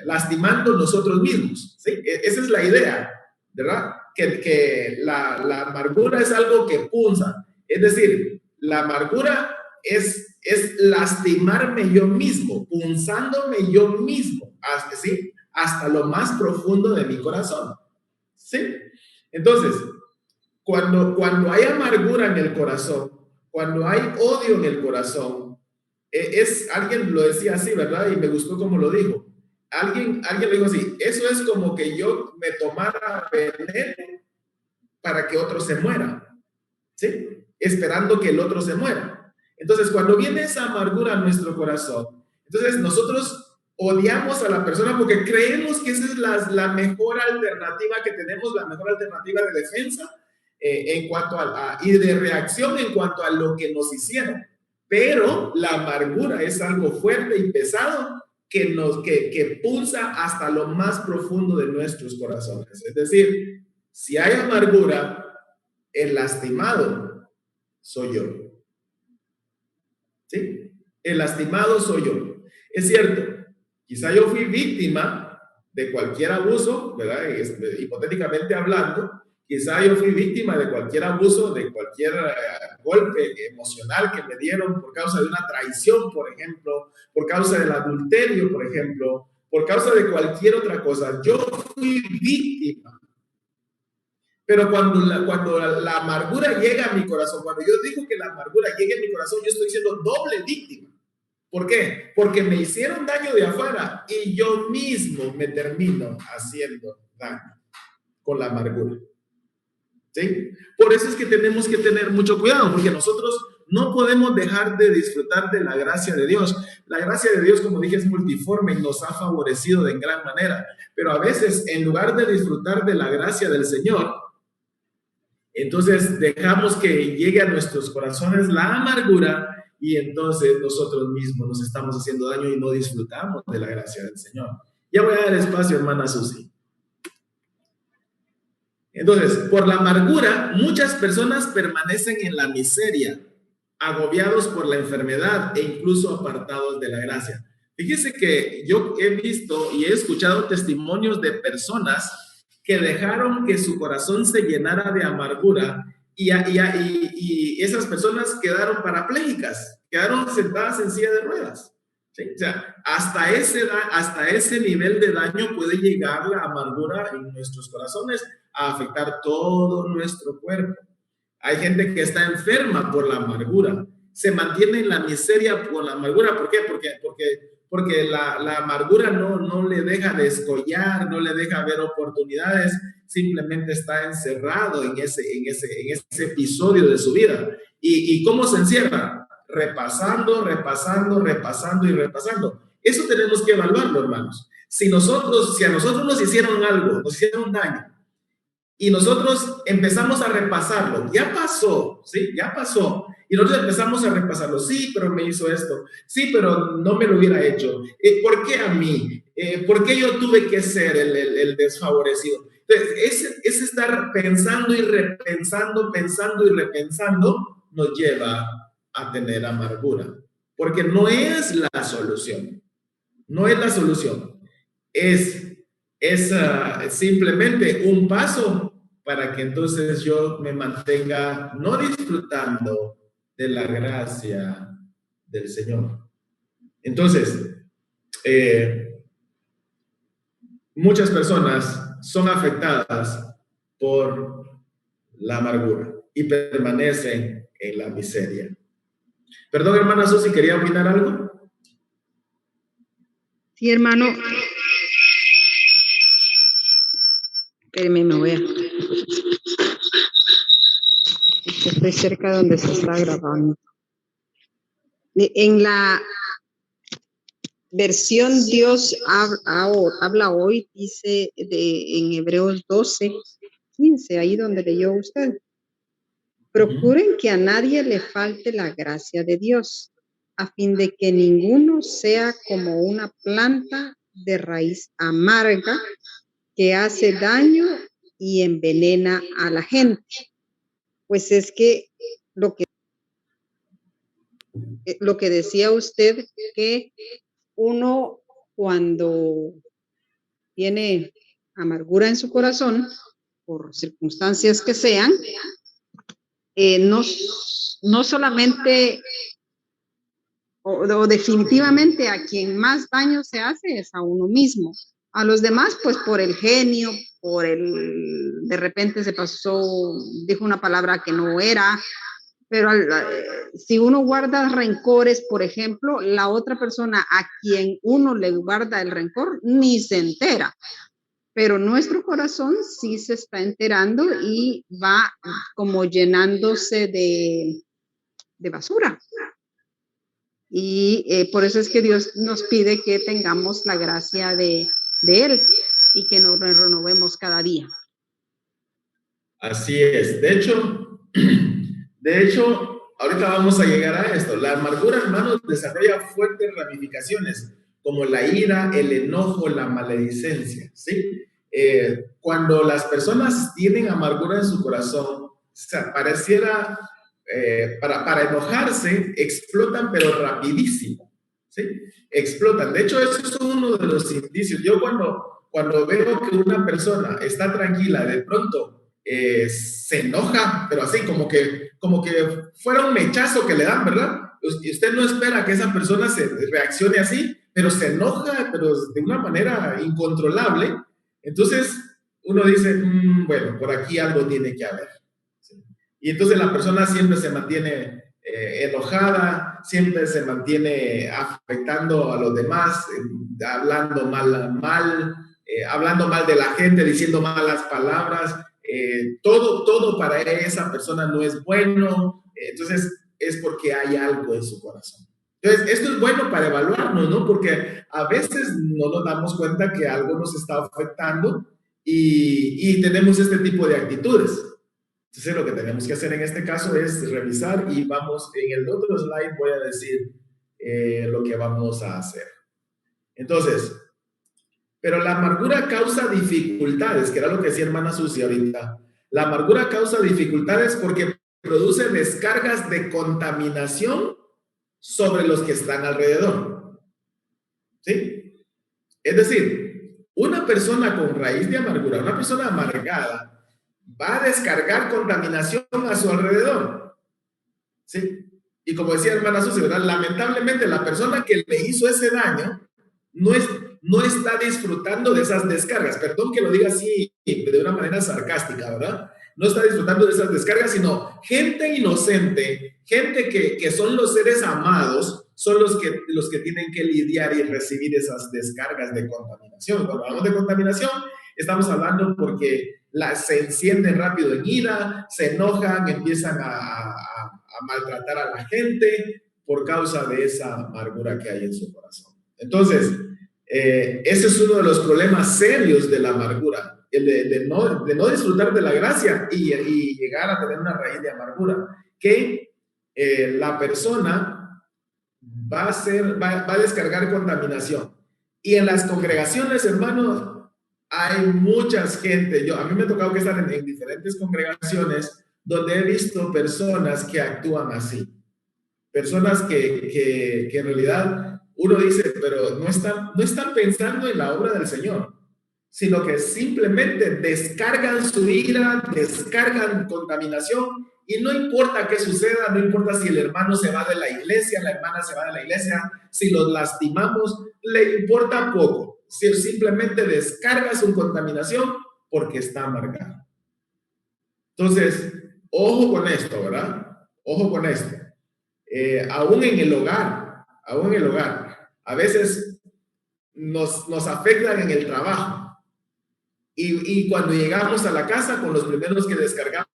lastimando nosotros mismos, ¿sí? Esa es la idea, ¿verdad? Que la amargura es algo que punza. Es decir, la amargura es lastimarme yo mismo, punzándome yo mismo, ¿sí? Hasta lo más profundo de mi corazón, ¿sí? Entonces, cuando hay amargura en el corazón, cuando hay odio en el corazón, alguien lo decía así, ¿verdad? Y me gustó cómo lo dijo. Alguien lo dijo así: eso es como que yo me tomara veneno para que otro se muera, ¿sí? Esperando que el otro se muera. Entonces, cuando viene esa amargura a nuestro corazón, entonces nosotros odiamos a la persona porque creemos que esa es la mejor alternativa que tenemos, la mejor alternativa de defensa en cuanto y de reacción en cuanto a lo que nos hicieron. Pero la amargura es algo fuerte y pesado que pulsa hasta lo más profundo de nuestros corazones. Es decir, si hay amargura, el lastimado soy yo. ¿Sí? El lastimado soy yo. Es cierto, quizá yo fui víctima de cualquier abuso, ¿verdad? Hipotéticamente hablando, quizá yo fui víctima de cualquier abuso, de cualquier golpe emocional que me dieron por causa de una traición, por ejemplo, por causa del adulterio, por ejemplo, por causa de cualquier otra cosa. Yo fui víctima. Pero cuando la amargura llega a mi corazón, cuando yo digo que la amargura llega a mi corazón, yo estoy siendo doble víctima. ¿Por qué? Porque me hicieron daño de afuera y yo mismo me termino haciendo daño con la amargura. ¿Sí? Por eso es que tenemos que tener mucho cuidado, porque nosotros no podemos dejar de disfrutar de la gracia de Dios. La gracia de Dios, como dije, es multiforme y nos ha favorecido de gran manera. Pero a veces, en lugar de disfrutar de la gracia del Señor, entonces dejamos que llegue a nuestros corazones la amargura y entonces nosotros mismos nos estamos haciendo daño y no disfrutamos de la gracia del Señor. Ya voy a dar espacio, hermana Susi. Entonces, por la amargura, muchas personas permanecen en la miseria, agobiados por la enfermedad e incluso apartados de la gracia. Fíjese que yo he visto y he escuchado testimonios de personas que dejaron que su corazón se llenara de amargura y esas personas quedaron parapléjicas, quedaron sentadas en silla de ruedas. ¿Sí? O sea, hasta ese nivel de daño puede llegar la amargura en nuestros corazones a afectar todo nuestro cuerpo. Hay gente que está enferma por la amargura, se mantiene en la miseria por la amargura. ¿Por qué? Porque la amargura no le deja descollar, no le deja ver oportunidades, simplemente está encerrado en ese episodio de su vida. ¿Y cómo se encierra? Repasando. Eso tenemos que evaluarlo, hermanos. Si a nosotros nos hicieron algo, nos hicieron daño, y nosotros empezamos a repasarlo, ya pasó, ¿sí? Ya pasó. Y nosotros empezamos a repasarlo. Sí, pero me hizo esto. Sí, pero no me lo hubiera hecho. ¿Por qué a mí? ¿Por qué yo tuve que ser el desfavorecido? Entonces, ese estar pensando y repensando, nos lleva a tener amargura. Porque no es la solución. No es la solución. Es simplemente un paso para que entonces yo me mantenga no disfrutando de la gracia del Señor. Entonces, muchas personas son afectadas por la amargura y permanecen en la miseria. Perdón, hermana Susi, ¿quería opinar algo? Sí, hermano. Espérame, me voy a... Estoy cerca de donde se está grabando. En la versión Dios habla hoy, dice en Hebreos 12:15, ahí donde leyó usted. Procuren que a nadie le falte la gracia de Dios, a fin de que ninguno sea como una planta de raíz amarga que hace daño y envenena a la gente. Pues es que lo que decía usted, que uno cuando tiene amargura en su corazón, por circunstancias que sean, no solamente o definitivamente a quien más daño se hace es a uno mismo. A los demás, pues por el genio, de repente se pasó, dijo una palabra que no era, pero si uno guarda rencores, por ejemplo, la otra persona a quien uno le guarda el rencor ni se entera. Pero nuestro corazón sí se está enterando y va como llenándose de basura. Y por eso es que Dios nos pide que tengamos la gracia de Él y que nos renovemos cada día. Así es. De hecho, ahorita vamos a llegar a esto. La amargura, hermanos, desarrolla fuertes ramificaciones, como la ira, el enojo, la maledicencia, ¿sí? Cuando las personas tienen amargura en su corazón, o sea, pareciera, para enojarse, explotan, pero rapidísimo, ¿sí? Explotan. De hecho, eso es uno de los indicios. Yo cuando veo que una persona está tranquila, de pronto se enoja, pero así como que fuera un mechazo que le dan, ¿verdad? Y usted no espera que esa persona se reaccione así, pero se enoja, pero de una manera incontrolable. Entonces uno dice, bueno, por aquí algo tiene que haber, ¿sí? Y entonces la persona siempre se mantiene enojada, siempre se mantiene afectando a los demás, hablando mal de la gente, diciendo malas palabras. Todo para esa persona no es bueno. Entonces es porque hay algo en su corazón. Entonces esto es bueno para evaluarnos, ¿no? Porque a veces no nos damos cuenta que algo nos está afectando y tenemos este tipo de actitudes. Entonces lo que tenemos que hacer en este caso es revisar, y vamos, en el otro slide voy a decir lo que vamos a hacer. Entonces, pero la amargura causa dificultades, que era lo que decía hermana Susi ahorita. La amargura causa dificultades porque produce descargas de contaminación sobre los que están alrededor. ¿Sí? Es decir, una persona con raíz de amargura, una persona amargada, va a descargar contaminación a su alrededor. ¿Sí? Y como decía hermana Susi, ¿verdad? Lamentablemente la persona que le hizo ese daño no está disfrutando de esas descargas. Perdón que lo diga así de una manera sarcástica, ¿verdad? No está disfrutando de esas descargas, sino gente inocente, gente que son los seres amados, son los que tienen que lidiar y recibir esas descargas de contaminación. Cuando hablamos de contaminación, estamos hablando porque se encienden rápido en ira, se enojan, empiezan a maltratar a la gente por causa de esa amargura que hay en su corazón. Entonces, ese es uno de los problemas serios de la amargura, el de no disfrutar de la gracia y llegar a tener una raíz de amargura, que la persona va a descargar contaminación. Y en las congregaciones, hermanos, hay muchas gente. A mí me ha tocado que estar en diferentes congregaciones donde he visto personas que actúan así. Personas que en realidad uno dice, pero no están pensando en la obra del Señor, sino que simplemente descargan su ira, descargan contaminación, y no importa qué suceda, no importa si el hermano se va de la iglesia, la hermana se va de la iglesia, si los lastimamos, le importa poco. Si simplemente descarga su contaminación porque está amargado. Entonces, ojo con esto, ¿verdad? Ojo con esto. Aún en el hogar, a veces nos afectan en el trabajo. Y cuando llegamos a la casa, con los primeros que descargamos.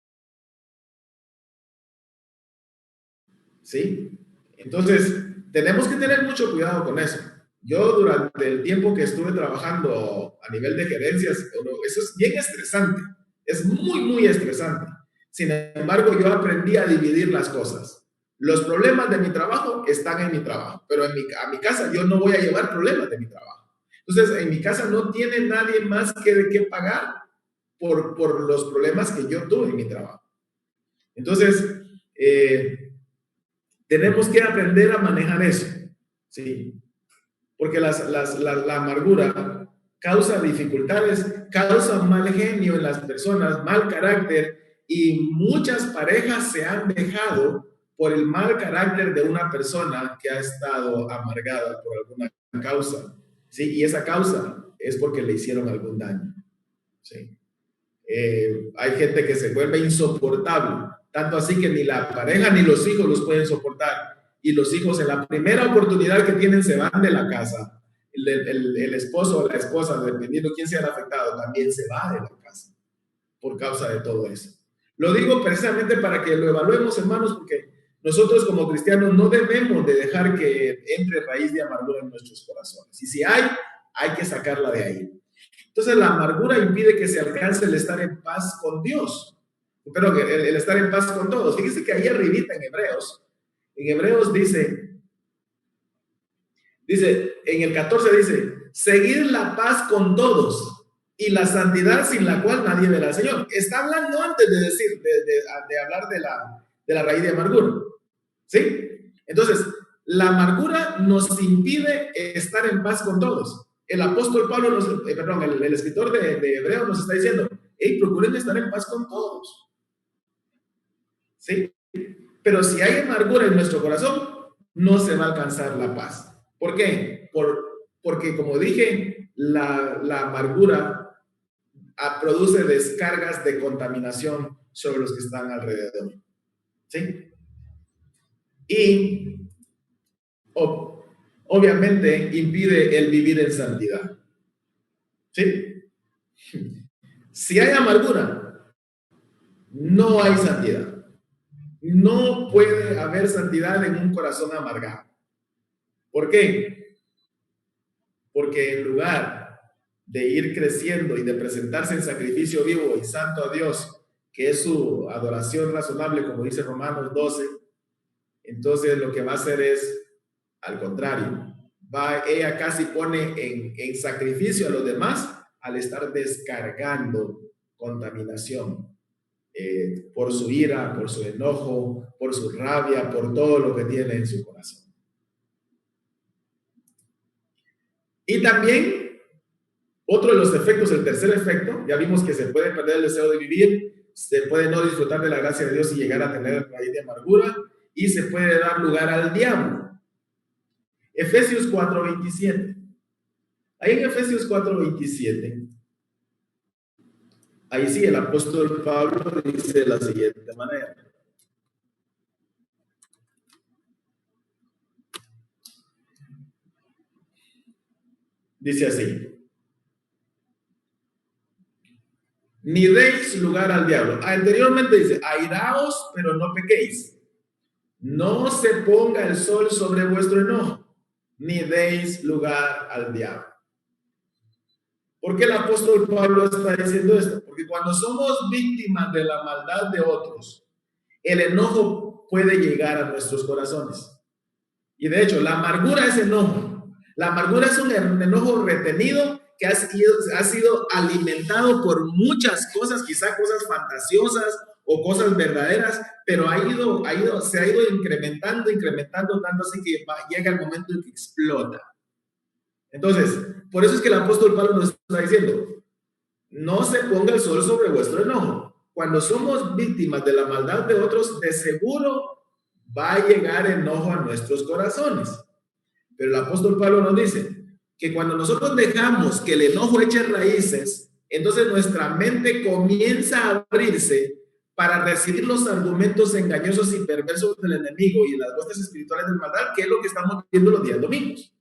¿Sí? Entonces, tenemos que tener mucho cuidado con eso. Yo durante el tiempo que estuve trabajando a nivel de gerencias, eso es bien estresante. Es muy, muy estresante. Sin embargo, yo aprendí a dividir las cosas. Los problemas de mi trabajo están en mi trabajo, pero a mi casa yo no voy a llevar problemas de mi trabajo. Entonces, en mi casa no tiene nadie más que pagar por los problemas que yo tuve en mi trabajo. Entonces, tenemos que aprender a manejar eso, ¿sí? Porque la amargura causa dificultades, causa mal genio en las personas, mal carácter, y muchas parejas se han dejado por el mal carácter de una persona que ha estado amargada por alguna causa, ¿sí? Y esa causa es porque le hicieron algún daño, ¿sí? Hay gente que se vuelve insoportable, tanto así que ni la pareja ni los hijos los pueden soportar, y los hijos en la primera oportunidad que tienen se van de la casa. El esposo o la esposa, dependiendo quién sea el afectado, también se va de la casa por causa de todo eso. Lo digo precisamente para que lo evaluemos, hermanos, porque nosotros como cristianos no debemos de dejar que entre raíz de amargura en nuestros corazones. Y si hay que sacarla de ahí. Entonces la amargura impide que se alcance el estar en paz con Dios, pero el estar en paz con todos. Fíjense que ahí arribita en Hebreos dice, en el 14 dice, seguir la paz con todos y la santidad sin la cual nadie verá al Señor. Está hablando antes de decir, de hablar de la raíz de amargura, ¿sí? Entonces, la amargura nos impide estar en paz con todos. El apóstol Pablo, el escritor de Hebreos nos está diciendo, hey, procuren estar en paz con todos, ¿sí? Pero si hay amargura en nuestro corazón, no se va a alcanzar la paz. ¿Por qué? Porque, como dije, la amargura produce descargas de contaminación sobre los que están alrededor, ¿sí? Y obviamente impide el vivir en santidad, ¿sí? Si hay amargura, no hay santidad. No puede haber santidad en un corazón amargado. ¿Por qué? Porque en lugar de ir creciendo y de presentarse en sacrificio vivo y santo a Dios, que es su adoración razonable, como dice Romanos 12, entonces lo que va a hacer es, al contrario, ella casi pone en sacrificio a los demás al estar descargando contaminación por su ira, por su enojo, por su rabia, por todo lo que tiene en su corazón. Y también, otro de los efectos, el tercer efecto, ya vimos que se puede perder el deseo de vivir, se puede no disfrutar de la gracia de Dios y llegar a tener raíz de amargura, y se puede dar lugar al diablo. Efesios 4:27. Ahí en Efesios 4:27, ahí sí el apóstol Pablo dice de la siguiente manera. Dice así: ni deis lugar al diablo. Anteriormente dice, airaos, pero no pequéis. No se ponga el sol sobre vuestro enojo, ni deis lugar al diablo. ¿Por qué el apóstol Pablo está diciendo esto? Porque cuando somos víctimas de la maldad de otros, el enojo puede llegar a nuestros corazones. Y de hecho, la amargura es enojo. La amargura es un enojo retenido que ha sido alimentado por muchas cosas, quizá cosas fantasiosas o cosas verdaderas, pero se ha ido incrementando, tanto así que llega el momento en que explota. Entonces, por eso es que el apóstol Pablo nos está diciendo, no se ponga el sol sobre vuestro enojo. Cuando somos víctimas de la maldad de otros, de seguro va a llegar enojo a nuestros corazones. Pero el apóstol Pablo nos dice que cuando nosotros dejamos que el enojo eche raíces, entonces nuestra mente comienza a abrirse para recibir los argumentos engañosos y perversos del enemigo y las voces espirituales de maldad, que es lo que estamos viendo los días domingos.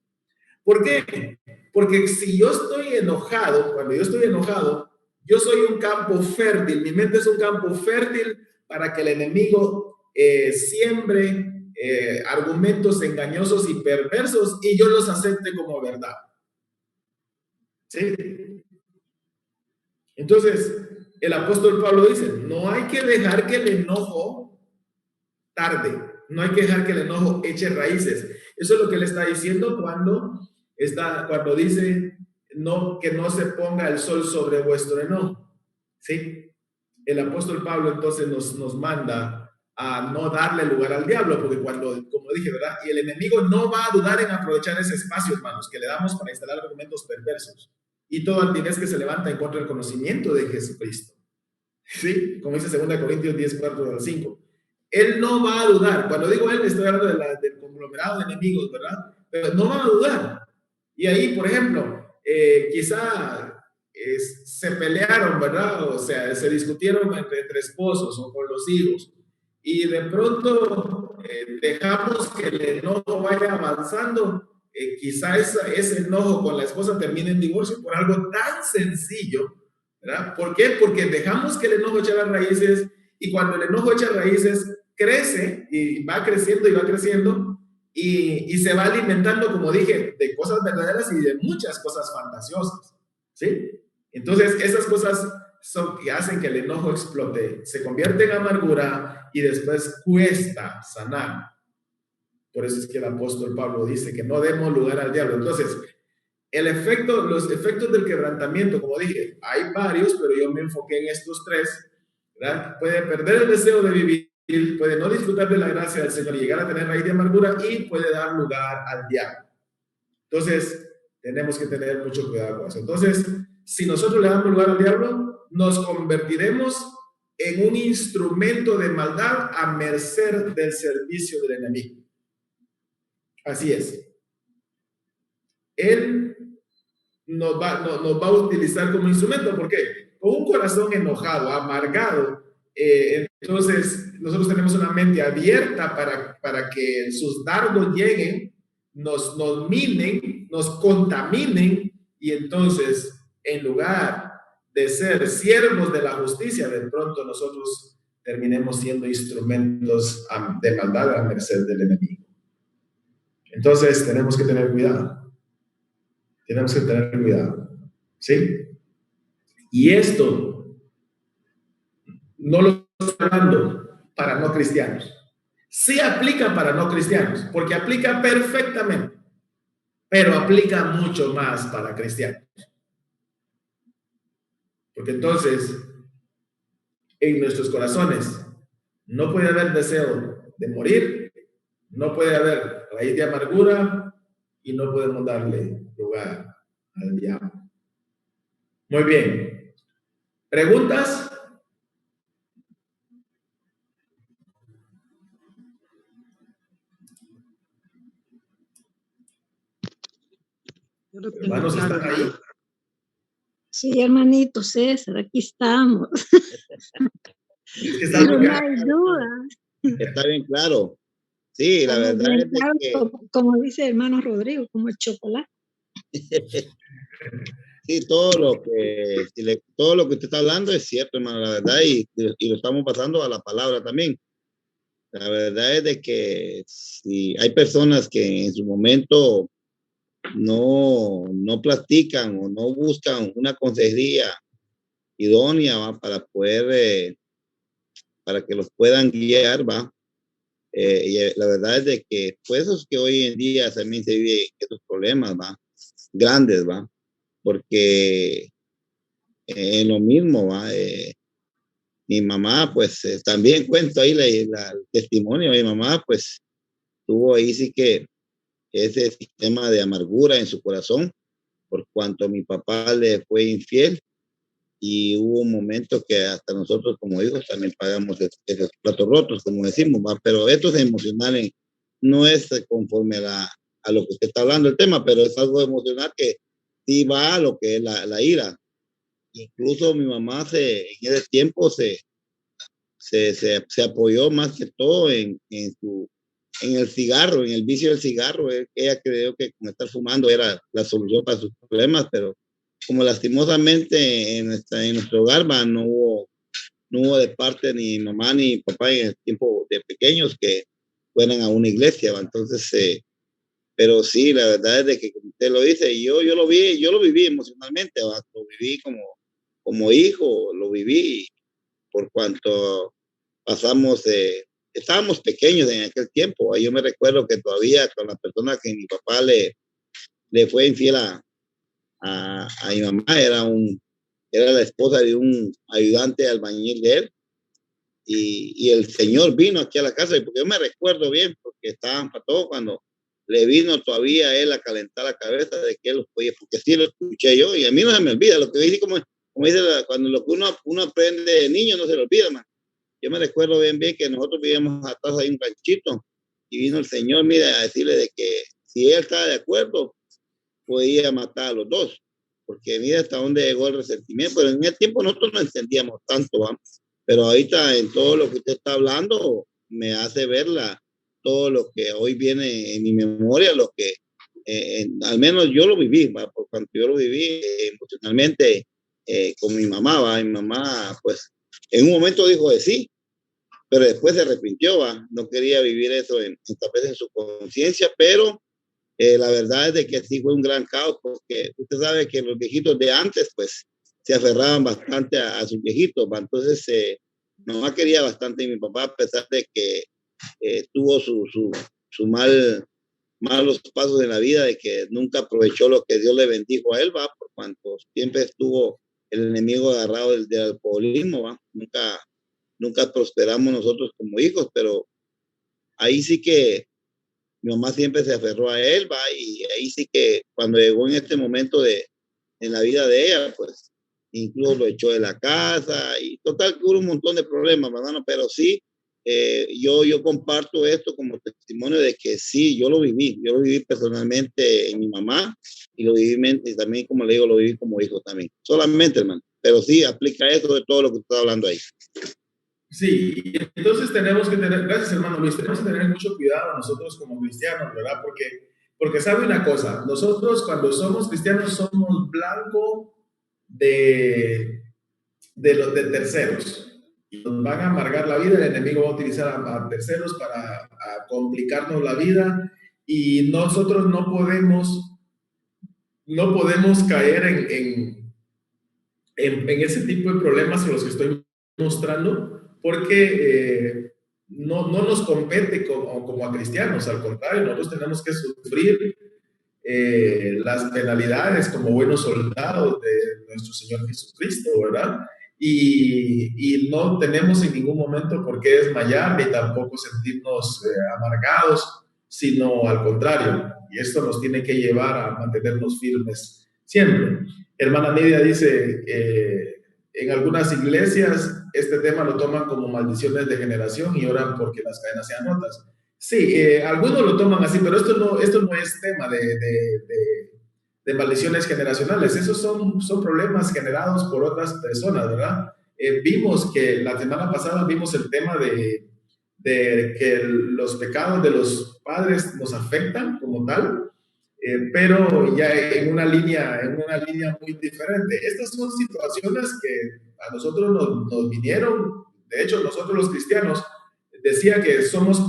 ¿Por qué? Porque si yo estoy enojado, cuando yo estoy enojado, yo soy un campo fértil, mi mente es un campo fértil para que el enemigo siembre argumentos engañosos y perversos y yo los acepte como verdad. ¿Sí? Entonces, el apóstol Pablo dice, no hay que dejar que el enojo tarde, no hay que dejar que el enojo eche raíces. Eso es lo que él está diciendo cuando dice que no se ponga el sol sobre vuestro enojo. ¿Sí? El apóstol Pablo entonces nos manda a no darle lugar al diablo, porque como dije, ¿verdad? Y el enemigo no va a dudar en aprovechar ese espacio, hermanos, que le damos para instalar argumentos perversos y todo altivez que se levanta en contra del conocimiento de Jesucristo. ¿Sí? Como dice 2 Corintios 10:4-5. Él no va a dudar. Cuando digo él, estoy hablando del conglomerado de enemigos, ¿verdad? Pero no va a dudar. Y ahí, por ejemplo, quizá se pelearon, ¿verdad? O sea, se discutieron entre esposos o con los hijos. Y de pronto dejamos que el enojo vaya avanzando. Quizá ese enojo con la esposa termine en divorcio por algo tan sencillo, ¿verdad? ¿Por qué? Porque dejamos que el enojo eche las raíces, y cuando el enojo echa raíces, crece y va creciendo y se va alimentando, como dije, de cosas verdaderas y de muchas cosas fantasiosas, ¿sí? Entonces, esas cosas son que hacen que el enojo explote, se convierte en amargura y después cuesta sanar. Por eso es que el apóstol Pablo dice que no demos lugar al diablo. Entonces, los efectos del quebrantamiento, como dije, hay varios, pero yo me enfoqué en estos tres, ¿verdad? Puede perder el deseo de vivir, puede no disfrutar de la gracia del Señor y llegar a tener raíz de amargura, y puede dar lugar al diablo. Entonces, tenemos que tener mucho cuidado con eso. Entonces, si nosotros le damos lugar al diablo, nos convertiremos en un instrumento de maldad a merced del servicio del enemigo. Así es. Él nos va a utilizar como instrumento. ¿Por qué? Con un corazón enojado, amargado, entonces nosotros tenemos una mente abierta para que sus dardos lleguen, nos minen, nos contaminen, y entonces, en lugar de ser siervos de la justicia, de pronto nosotros terminemos siendo instrumentos de maldad a merced del enemigo. Entonces, tenemos que tener cuidado. Tenemos que tener cuidado, ¿sí? Y esto no lo estoy hablando para no cristianos. Sí aplica para no cristianos, porque aplica perfectamente, pero aplica mucho más para cristianos. Porque entonces, en nuestros corazones no puede haber deseo de morir, no puede haber raíz de amargura, y no podemos darle lugar al diablo. Muy bien. ¿Preguntas? Yo lo tengo Hermanos, claro. ¿están ahí? Sí, hermanito César, aquí estamos. Es que está Pero no bloqueado. hay duda. Está bien claro. Sí, la Estamos verdad bien es de claros, que como dice el hermano Rodrigo, como el chocolate. sí, todo lo que usted está hablando es cierto, hermano, la verdad, y lo estamos pasando a la palabra también. La verdad es de que si hay personas que en su momento no practican o no buscan una consejería idónea, ¿va? Para poder, para que los puedan guiar, va. La verdad es de que, pues, eso es que hoy en día también se vive estos problemas, va, grandes, va, porque lo mismo, va. Mi mamá, pues, también cuento ahí el testimonio. Mi mamá, pues, tuvo ahí sí que ese sistema de amargura en su corazón, por cuanto mi papá le fue infiel, y hubo un momento que hasta nosotros como hijos también pagamos esos platos rotos, como decimos, ¿va? Pero esto es emocional, no es conforme a lo que usted está hablando el tema, pero es algo emocional que sí va a lo que es la ira. Incluso mi mamá en ese tiempo se apoyó más que todo en el cigarro, en el vicio del cigarro. Ella creyó que con estar fumando era la solución para sus problemas, pero como lastimosamente en nuestro hogar, no hubo de parte ni mamá ni papá en el tiempo de pequeños que fueran a una iglesia, ¿va? Entonces, pero sí, la verdad es de que como usted lo dice, yo lo viví emocionalmente, ¿va? Lo viví como hijo, lo viví por cuanto pasamos, estábamos pequeños en aquel tiempo. Yo me recuerdo que todavía con la persona que mi papá le fue infiel a mi mamá, era la esposa de un ayudante albañil de él, y el señor vino aquí a la casa, porque yo me recuerdo bien, porque estaban para todo cuando le vino todavía él a calentar la cabeza de que él, oye, porque sí lo escuché yo, y a mí no se me olvida lo que dice, como dice, cuando lo que uno aprende de niño no se le olvida, man. Yo me recuerdo bien que nosotros vivíamos atrás de un ranchito, y vino el señor, mira, a decirle de que si él estaba de acuerdo, podía matar a los dos, porque mira hasta dónde llegó el resentimiento. Pero en ese tiempo nosotros no entendíamos tanto, ¿va? Pero ahorita en todo lo que usted está hablando me hace ver todo lo que hoy viene en mi memoria, lo que al menos yo lo viví, ¿va? Por cuanto yo lo viví emocionalmente con mi mamá, ¿va? Mi mamá, pues, en un momento dijo de sí, pero después se arrepintió, ¿va? No quería vivir eso esta vez en su conciencia, pero la verdad es de que sí fue un gran caos, porque usted sabe que los viejitos de antes, pues, se aferraban bastante a sus viejitos, ¿va? Entonces, mi mamá quería bastante a mi papá, a pesar de que tuvo su malos pasos en la vida, de que nunca aprovechó lo que Dios le bendijo a él, ¿va? Por cuanto siempre estuvo el enemigo agarrado del alcoholismo, ¿va? Nunca prosperamos nosotros como hijos, pero ahí sí que mi mamá siempre se aferró a él, va, y ahí sí que cuando llegó en este momento en la vida de ella, pues incluso lo echó de la casa, y total que hubo un montón de problemas, hermano, pero sí, yo comparto esto como testimonio de que sí, yo lo viví personalmente en mi mamá, y lo viví y también, como le digo, lo viví como hijo también, solamente, hermano, pero sí aplica eso de todo lo que usted está hablando ahí. Sí, entonces tenemos que tener, gracias hermano Luis, tenemos que tener mucho cuidado nosotros como cristianos, ¿verdad? Porque sabe una cosa, nosotros cuando somos cristianos somos blanco de terceros. Y nos van a amargar la vida, el enemigo va a utilizar a terceros para complicarnos la vida, y nosotros no podemos caer en ese tipo de problemas que los que estoy mostrando, porque no nos compete como a cristianos, al contrario, nosotros tenemos que sufrir las penalidades como buenos soldados de nuestro Señor Jesucristo, ¿verdad? Y no tenemos en ningún momento por qué desmayar ni tampoco sentirnos amargados, sino al contrario, y esto nos tiene que llevar a mantenernos firmes siempre. Hermana Nidia dice, en algunas iglesias este tema lo toman como maldiciones de generación y oran porque las cadenas sean rotas. Sí, algunos lo toman así, pero esto no es tema de de maldiciones generacionales. Esos son problemas generados por otras personas, ¿verdad? Vimos que la semana pasada vimos el tema de que los pecados de los padres nos afectan como tal, pero ya en una línea muy diferente. Estas son situaciones que a nosotros nos vinieron, de hecho nosotros los cristianos, decía que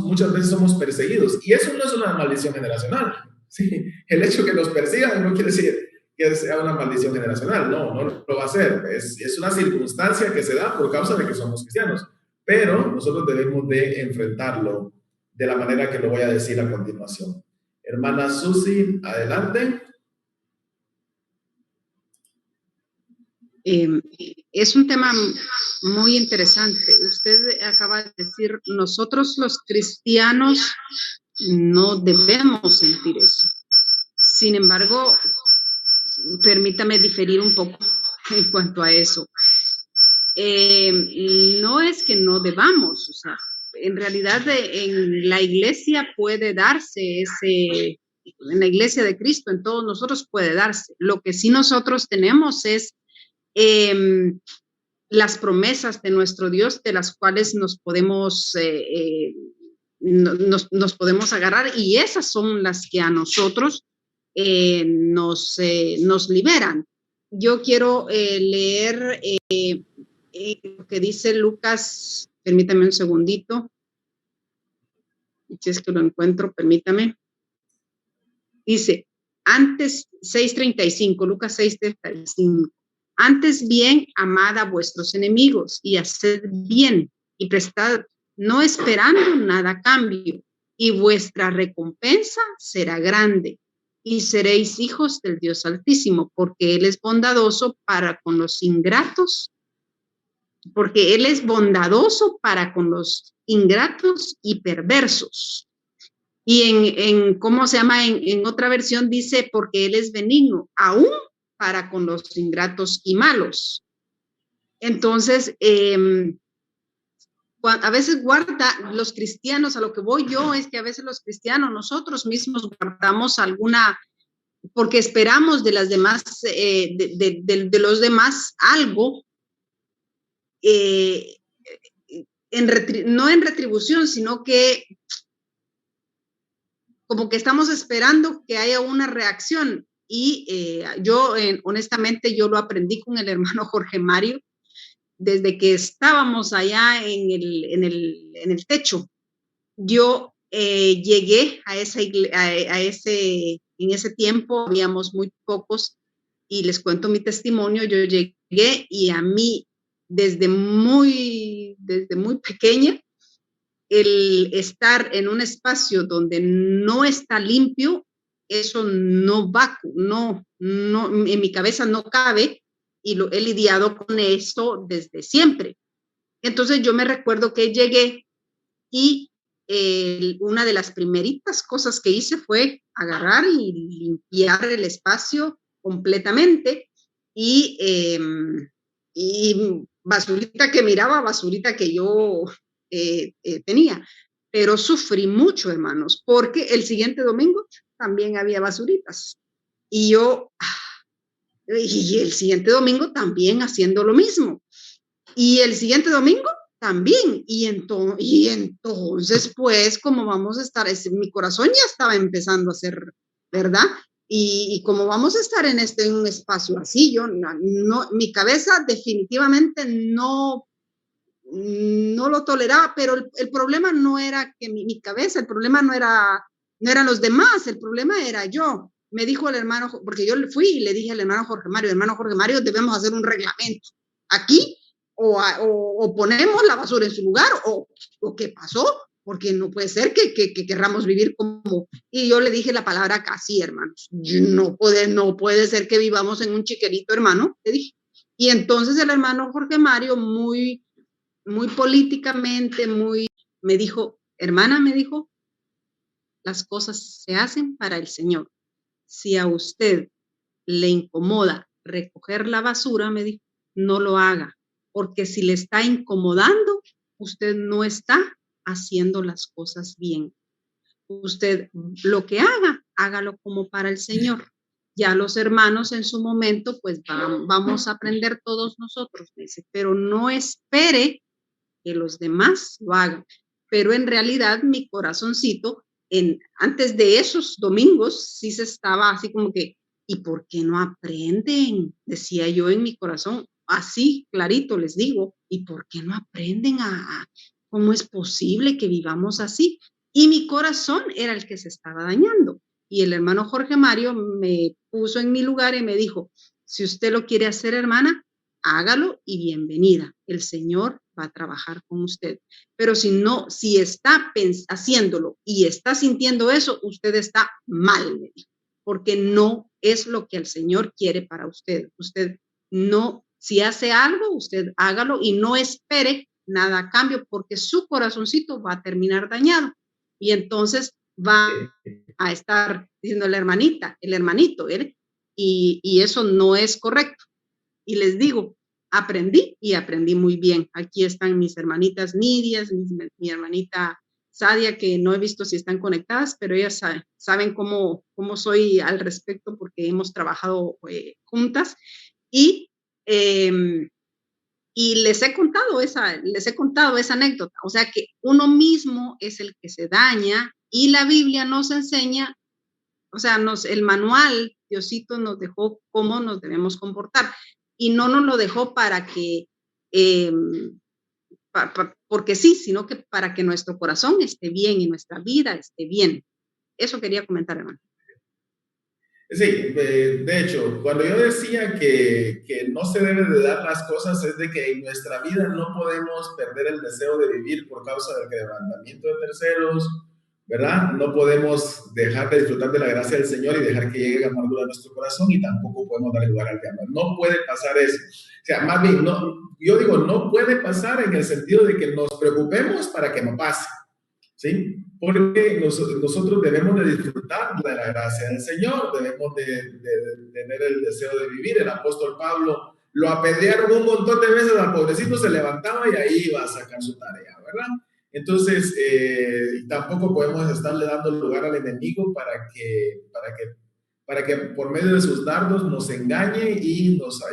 muchas veces somos perseguidos, y eso no es una maldición generacional, ¿sí? El hecho que nos persigan no quiere decir que sea una maldición generacional, no lo va a ser, es una circunstancia que se da por causa de que somos cristianos, pero nosotros debemos de enfrentarlo de la manera que lo voy a decir a continuación. Hermana Susi, adelante. Es un tema muy interesante. Usted acaba de decir, nosotros los cristianos no debemos sentir eso. Sin embargo, permítame diferir un poco en cuanto a eso. No es que no debamos, o sea, en realidad en la iglesia puede darse en la iglesia de Cristo, en todos nosotros puede darse. Lo que sí nosotros tenemos es las promesas de nuestro Dios, de las cuales nos podemos agarrar, y esas son las que a nosotros nos liberan. Yo quiero leer lo que dice Lucas, permítame un segundito, si es que lo encuentro, permítame. Dice, antes, 6:35, Lucas 6:35. Antes bien, amad a vuestros enemigos y haced bien y prestad, no esperando nada a cambio, y vuestra recompensa será grande, y seréis hijos del Dios Altísimo, porque Él es bondadoso para con los ingratos, y perversos. Y ¿cómo se llama? En otra versión dice, porque Él es benigno, aún para con los ingratos y malos. Entonces, a veces los cristianos, a lo que voy yo, es que a veces los cristianos, nosotros mismos guardamos porque esperamos de las demás, de los demás algo, no en retribución, sino que como que estamos esperando que haya una reacción. Y yo, honestamente, yo lo aprendí con el hermano Jorge Mario, desde que estábamos allá en el techo. Yo llegué a esa en ese tiempo habíamos muy pocos, y les cuento mi testimonio. Yo llegué, y a mí, desde muy pequeña, el estar en un espacio donde no está limpio, eso no va, en mi cabeza no cabe, y he lidiado con esto desde siempre. Entonces yo me recuerdo que llegué, y una de las primeritas cosas que hice fue agarrar y limpiar el espacio completamente, y basurita que miraba, basurita que yo tenía, pero sufrí mucho, hermanos, porque el siguiente domingo también había basuritas, y el siguiente domingo también haciendo lo mismo, y el siguiente domingo también, y entonces, pues, como vamos a estar, mi corazón ya estaba empezando a ser, ¿verdad? Y como vamos a estar en un espacio así, mi cabeza definitivamente no lo toleraba, pero el problema no era que mi cabeza, el problema no eran los demás, el problema era yo. Me dijo el hermano, porque yo fui y le dije al hermano Jorge Mario, debemos hacer un reglamento aquí, o ponemos la basura en su lugar, o ¿qué pasó? Porque no puede ser que querramos vivir como... Y yo le dije la palabra casi, hermanos. No puede ser que vivamos en un chiquerito, hermano, le dije. Y entonces el hermano Jorge Mario, muy políticamente, me dijo, hermana, me dijo, las cosas se hacen para el Señor. Si a usted le incomoda recoger la basura, me dijo, no lo haga, porque si le está incomodando, usted no está haciendo las cosas bien. Usted lo que haga, hágalo como para el Señor. Ya los hermanos en su momento, pues vamos a aprender todos nosotros, dice, pero no espere que los demás lo hagan. Pero en realidad mi corazoncito, antes de esos domingos, sí se estaba así como que, ¿y por qué no aprenden? Decía yo en mi corazón, así clarito les digo, ¿y por qué no aprenden cómo es posible que vivamos así? Y mi corazón era el que se estaba dañando. Y el hermano Jorge Mario me puso en mi lugar y me dijo, si usted lo quiere hacer, hermana, hágalo y bienvenida. El Señor va a trabajar con usted. Pero si está haciéndolo y está sintiendo eso, usted está mal, porque no es lo que el Señor quiere para usted. Usted no, si hace algo, usted hágalo y no espere nada a cambio, porque su corazoncito va a terminar dañado. Y entonces va a estar diciendo la hermanita, el hermanito, y eso no es correcto. Y les digo, aprendí y aprendí muy bien. Aquí están mis hermanitas Nidias, mi hermanita Sadia, que no he visto si están conectadas, pero ellas saben cómo soy al respecto porque hemos trabajado juntas. Y les he contado esa anécdota. O sea que uno mismo es el que se daña y la Biblia nos enseña, o sea, el manual, Diosito nos dejó cómo nos debemos comportar. Y no nos lo dejó para que, porque sí, sino que para que nuestro corazón esté bien y nuestra vida esté bien. Eso quería comentar, hermano. Sí, de hecho, cuando yo decía que no se debe de dar las cosas, es de que en nuestra vida no podemos perder el deseo de vivir por causa del quebrantamiento de terceros, ¿verdad? No podemos dejar de disfrutar de la gracia del Señor y dejar que llegue la amargura a nuestro corazón, y tampoco podemos dar lugar al diablo. No puede pasar eso. O sea, más bien, yo digo, no puede pasar en el sentido de que nos preocupemos para que no pase, ¿sí? Porque nosotros debemos de disfrutar de la gracia del Señor, debemos de tener el deseo de vivir. El apóstol Pablo lo apedrearon un montón de veces, al pobrecito se levantaba y ahí iba a sacar su tarea, ¿verdad? Entonces, tampoco podemos estarle dando lugar al enemigo para que por medio de sus dardos nos engañe y nos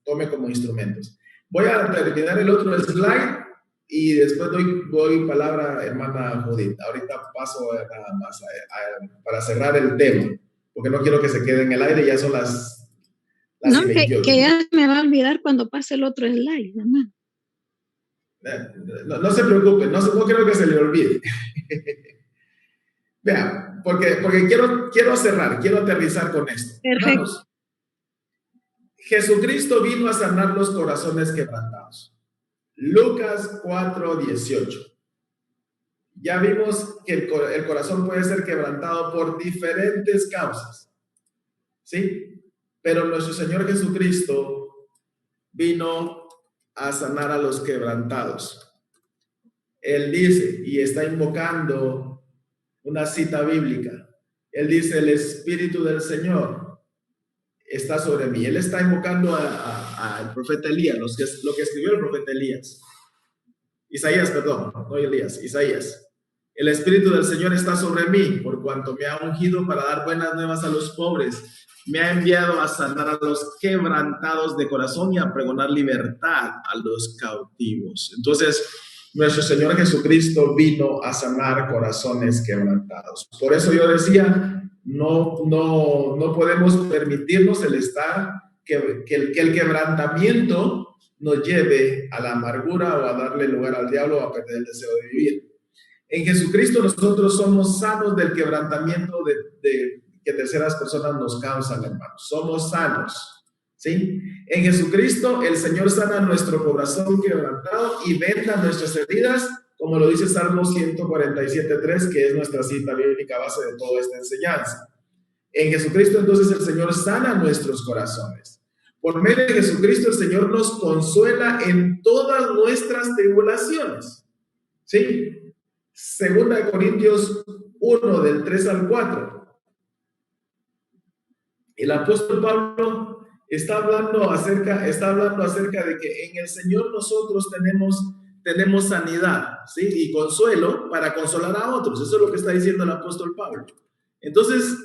tome como instrumentos. Voy a terminar el otro slide y después doy palabra a hermana Judith. Ahorita paso nada más para cerrar el tema, porque no quiero que se quede en el aire, ya son las no, que ya me va a olvidar cuando pase el otro slide, hermano. No se preocupe, no creo que se le olvide. Vean, porque quiero cerrar, quiero aterrizar con esto. Perfecto. Hermanos, Jesucristo vino a sanar los corazones quebrantados. Lucas 4:18. Ya vimos que el corazón puede ser quebrantado por diferentes causas, ¿sí? Pero nuestro Señor Jesucristo vino a sanar a los quebrantados. Él dice, y está invocando una cita bíblica, él dice, el Espíritu del Señor está sobre mí. Él está invocando al profeta Elías, lo que escribió el profeta Isaías, perdón, no Elías, Isaías. El Espíritu del Señor está sobre mí, por cuanto me ha ungido para dar buenas nuevas a los pobres. Me ha enviado a sanar a los quebrantados de corazón y a pregonar libertad a los cautivos. Entonces, nuestro Señor Jesucristo vino a sanar corazones quebrantados. Por eso yo decía, no podemos permitirnos el estar, que el quebrantamiento nos lleve a la amargura o a darle lugar al diablo o a perder el deseo de vivir. En Jesucristo nosotros somos sanos del quebrantamiento que terceras personas nos causan, hermanos. Somos sanos, ¿sí? En Jesucristo el Señor sana nuestro corazón quebrantado y venda nuestras heridas, como lo dice Salmo 147:3, que es nuestra cita bíblica base de toda esta enseñanza. En Jesucristo entonces el Señor sana nuestros corazones. Por medio de Jesucristo el Señor nos consuela en todas nuestras tribulaciones, ¿sí? Segunda de Corintios 1, del 3 al 4. El apóstol Pablo está hablando acerca de que en el Señor nosotros tenemos sanidad, ¿sí? Y consuelo para consolar a otros. Eso es lo que está diciendo el apóstol Pablo. Entonces,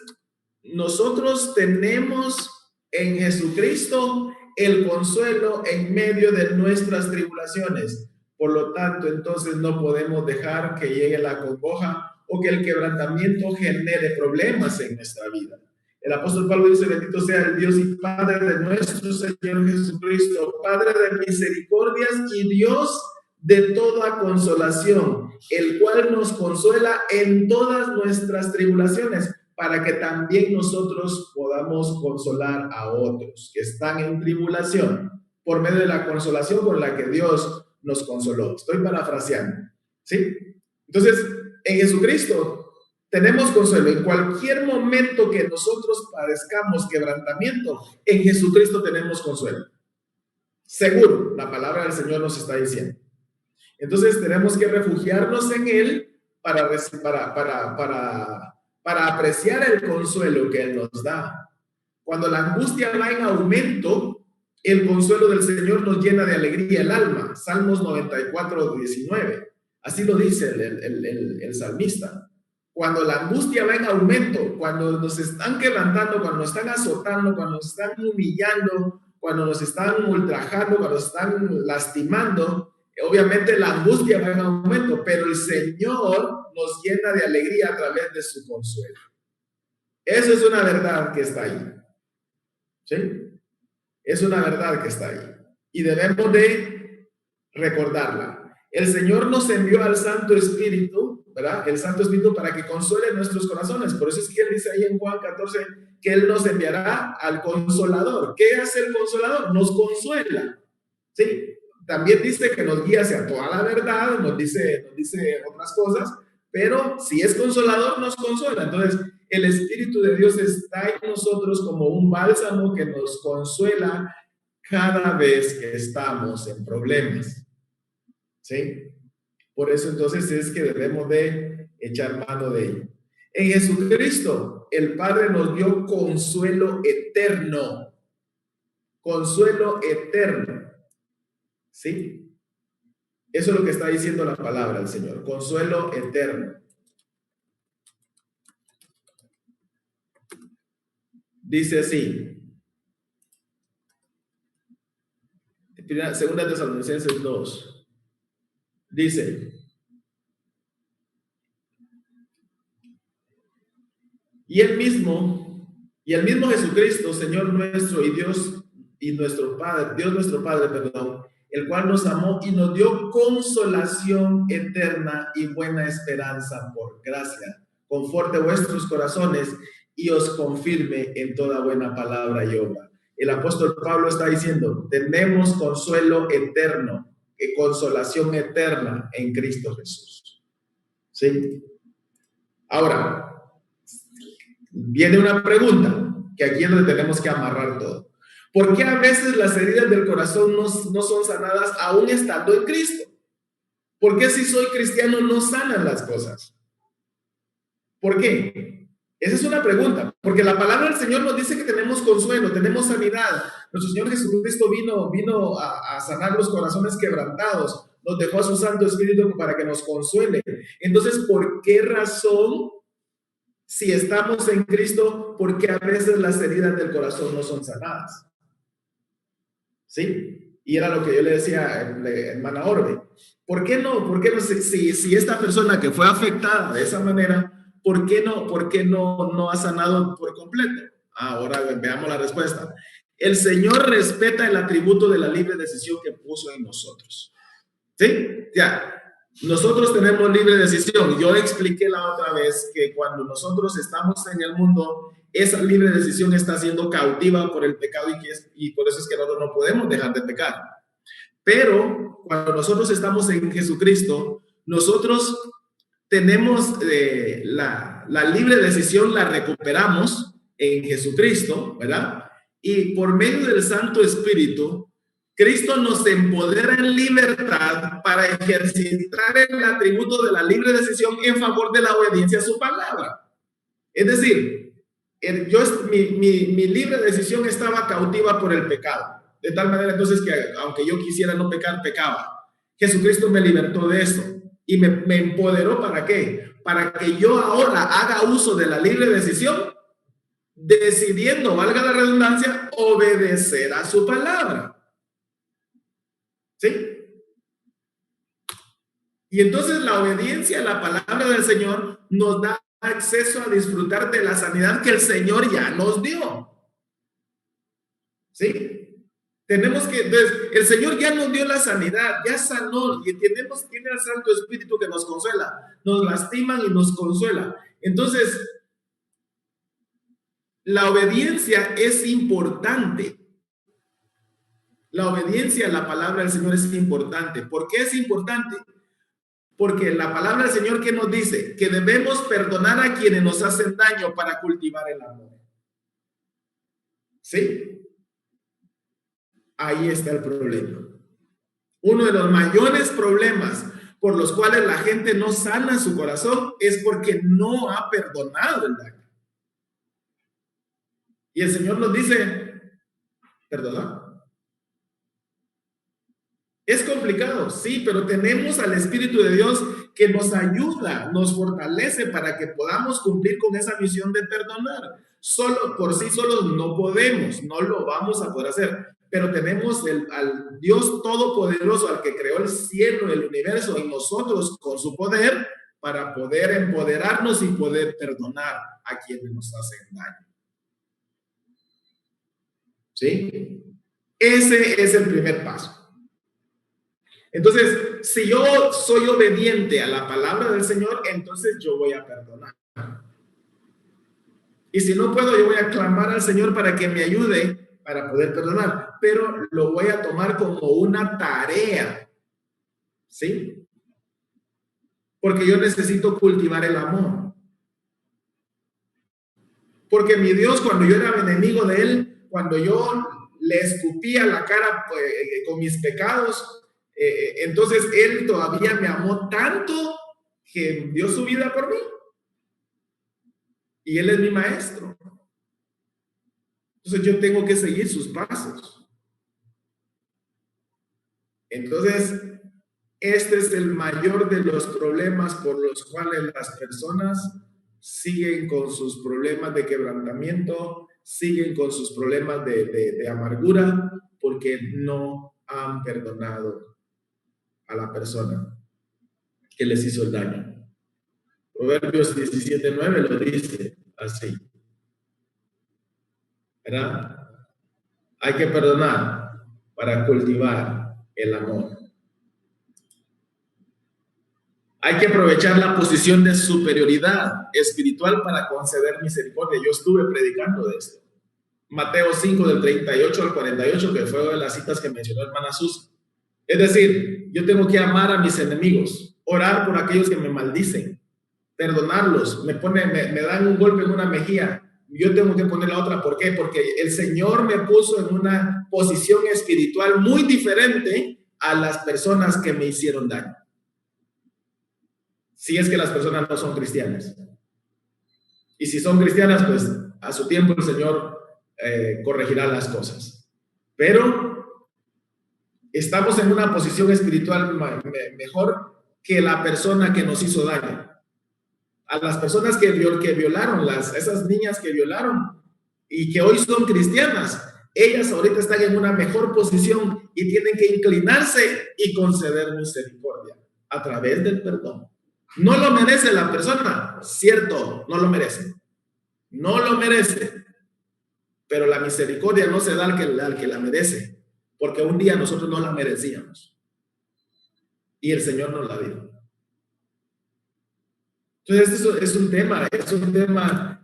nosotros tenemos en Jesucristo el consuelo en medio de nuestras tribulaciones. Por lo tanto, entonces no podemos dejar que llegue la congoja o que el quebrantamiento genere problemas en nuestra vida. El apóstol Pablo dice: bendito sea el Dios y Padre de nuestro Señor Jesucristo, Padre de misericordias y Dios de toda consolación, el cual nos consuela en todas nuestras tribulaciones, para que también nosotros podamos consolar a otros que están en tribulación por medio de la consolación con la que Dios nos consoló. Estoy parafraseando, ¿sí? Entonces, en Jesucristo tenemos consuelo. En cualquier momento que nosotros padezcamos quebrantamiento, en Jesucristo tenemos consuelo. Seguro, la palabra del Señor nos está diciendo. Entonces, tenemos que refugiarnos en Él para apreciar el consuelo que Él nos da. Cuando la angustia va en aumento, el consuelo del Señor nos llena de alegría el alma. Salmos 94:19. Así lo dice el salmista. Cuando la angustia va en aumento, cuando nos están quebrantando, cuando nos están azotando, cuando nos están humillando, cuando nos están ultrajando, cuando nos están lastimando, obviamente la angustia va en aumento, pero el Señor nos llena de alegría a través de su consuelo. Eso es una verdad que está ahí. ¿Sí? Es una verdad que está ahí. Y debemos de recordarla. El Señor nos envió al Santo Espíritu, ¿verdad? El Santo Espíritu para que consuele nuestros corazones. Por eso es que Él dice ahí en Juan 14 que Él nos enviará al Consolador. ¿Qué hace el Consolador? Nos consuela. ¿Sí? También dice que nos guía hacia toda la verdad, nos dice otras cosas, pero si es consolador, nos consuela. Entonces, el Espíritu de Dios está en nosotros como un bálsamo que nos consuela cada vez que estamos en problemas. ¿Sí? Por eso entonces es que debemos de echar mano de ello. En Jesucristo, el Padre nos dio consuelo eterno. Consuelo eterno. ¿Sí? Eso es lo que está diciendo la palabra del Señor. Consuelo eterno. Dice así. Segunda Tesalonicenses 2. Dice: y el mismo Jesucristo, Señor nuestro y Dios y nuestro Padre, Dios nuestro Padre, perdón, el cual nos amó y nos dio consolación eterna y buena esperanza por gracia, conforte vuestros corazones y os confirme en toda buena palabra y obra. El apóstol Pablo está diciendo: tenemos consuelo eterno, consolación eterna en Cristo Jesús. ¿Sí? Ahora, viene una pregunta, que aquí es donde tenemos que amarrar todo. ¿Por qué a veces las heridas del corazón no son sanadas aún estando en Cristo? ¿Por qué si soy cristiano no sanan las cosas? ¿Por qué? Esa es una pregunta, porque la palabra del Señor nos dice que tenemos consuelo, tenemos sanidad. Nuestro Señor Jesucristo vino a sanar los corazones quebrantados, nos dejó a su Santo Espíritu para que nos consuele. Entonces, ¿por qué razón, si estamos en Cristo, por qué a veces las heridas del corazón no son sanadas? ¿Sí? Y era lo que yo le decía a la hermana Orbe. ¿Por qué no? Si esta persona que fue afectada de esa manera, ¿por qué no ha sanado por completo? Ahora veamos la respuesta. El Señor respeta el atributo de la libre decisión que puso en nosotros. ¿Sí? Ya. Nosotros tenemos libre decisión. Yo expliqué la otra vez que cuando nosotros estamos en el mundo, esa libre decisión está siendo cautiva por el pecado y por eso es que nosotros no podemos dejar de pecar. Pero cuando nosotros estamos en Jesucristo, nosotros tenemos la libre decisión, la recuperamos en Jesucristo, ¿verdad? Y por medio del Santo Espíritu, Cristo nos empodera en libertad para ejercitar el atributo de la libre decisión en favor de la obediencia a su palabra. Es decir, mi libre decisión estaba cautiva por el pecado. De tal manera entonces que aunque yo quisiera no pecar, pecaba. Jesucristo me libertó de eso y me empoderó. ¿Para qué? Para que yo ahora haga uso de la libre decisión decidiendo, valga la redundancia, obedecer a su palabra. ¿Sí? Y entonces la obediencia a la palabra del Señor nos da acceso a disfrutar de la sanidad que el Señor ya nos dio. ¿Sí? Tenemos que, entonces, el Señor ya nos dio la sanidad, ya sanó, y tiene al Santo Espíritu que nos consuela, nos lastiman y nos consuela. Entonces, la obediencia es importante. La obediencia a la palabra del Señor es importante. ¿Por qué es importante? Porque la palabra del Señor, ¿qué nos dice? Que debemos perdonar a quienes nos hacen daño para cultivar el amor. ¿Sí? Ahí está el problema. Uno de los mayores problemas por los cuales la gente no sana su corazón es porque no ha perdonado el daño. Y el Señor nos dice, perdona. Es complicado, sí, pero tenemos al Espíritu de Dios que nos ayuda, nos fortalece para que podamos cumplir con esa misión de perdonar. Solo por sí solos no podemos, no lo vamos a poder hacer. Pero tenemos al Dios Todopoderoso, al que creó el cielo, el universo y nosotros con su poder para poder empoderarnos y poder perdonar a quienes nos hacen daño. ¿Sí? Ese es el primer paso. Entonces, si yo soy obediente a la palabra del Señor, entonces yo voy a perdonar. Y si no puedo, yo voy a clamar al Señor para que me ayude para poder perdonar, pero lo voy a tomar como una tarea, ¿sí? Porque yo necesito cultivar el amor. Porque mi Dios, cuando yo era enemigo de Él, cuando yo le escupía la cara con mis pecados, entonces Él todavía me amó tanto que dio su vida por mí. Y Él es mi maestro. Entonces yo tengo que seguir sus pasos. Entonces, este es el mayor de los problemas por los cuales las personas siguen con sus problemas de quebrantamiento, siguen con sus problemas de amargura, porque no han perdonado a la persona que les hizo el daño. Proverbios 17:9 lo dice así. ¿Verdad? Hay que perdonar para cultivar el amor. Hay que aprovechar la posición de superioridad espiritual para conceder misericordia. Yo estuve predicando de esto. Mateo 5 del 38 al 48, que fue de las citas que mencionó hermana Sus. Es decir, yo tengo que amar a mis enemigos, orar por aquellos que me maldicen, perdonarlos, me dan un golpe en una mejilla. Yo tengo que poner la otra. ¿Por qué? Porque el Señor me puso en una posición espiritual muy diferente a las personas que me hicieron daño. Si es que las personas no son cristianas. Y si son cristianas, pues a su tiempo el Señor corregirá las cosas. Pero estamos en una posición espiritual mejor que la persona que nos hizo daño. A las personas que violaron, esas niñas que violaron y que hoy son cristianas, ellas ahorita están en una mejor posición y tienen que inclinarse y conceder misericordia a través del perdón. No lo merece la persona, cierto, no lo merece. No lo merece. Pero la misericordia no se da al que la merece, porque un día nosotros no la merecíamos. Y el Señor nos la dio. Entonces, esto es un tema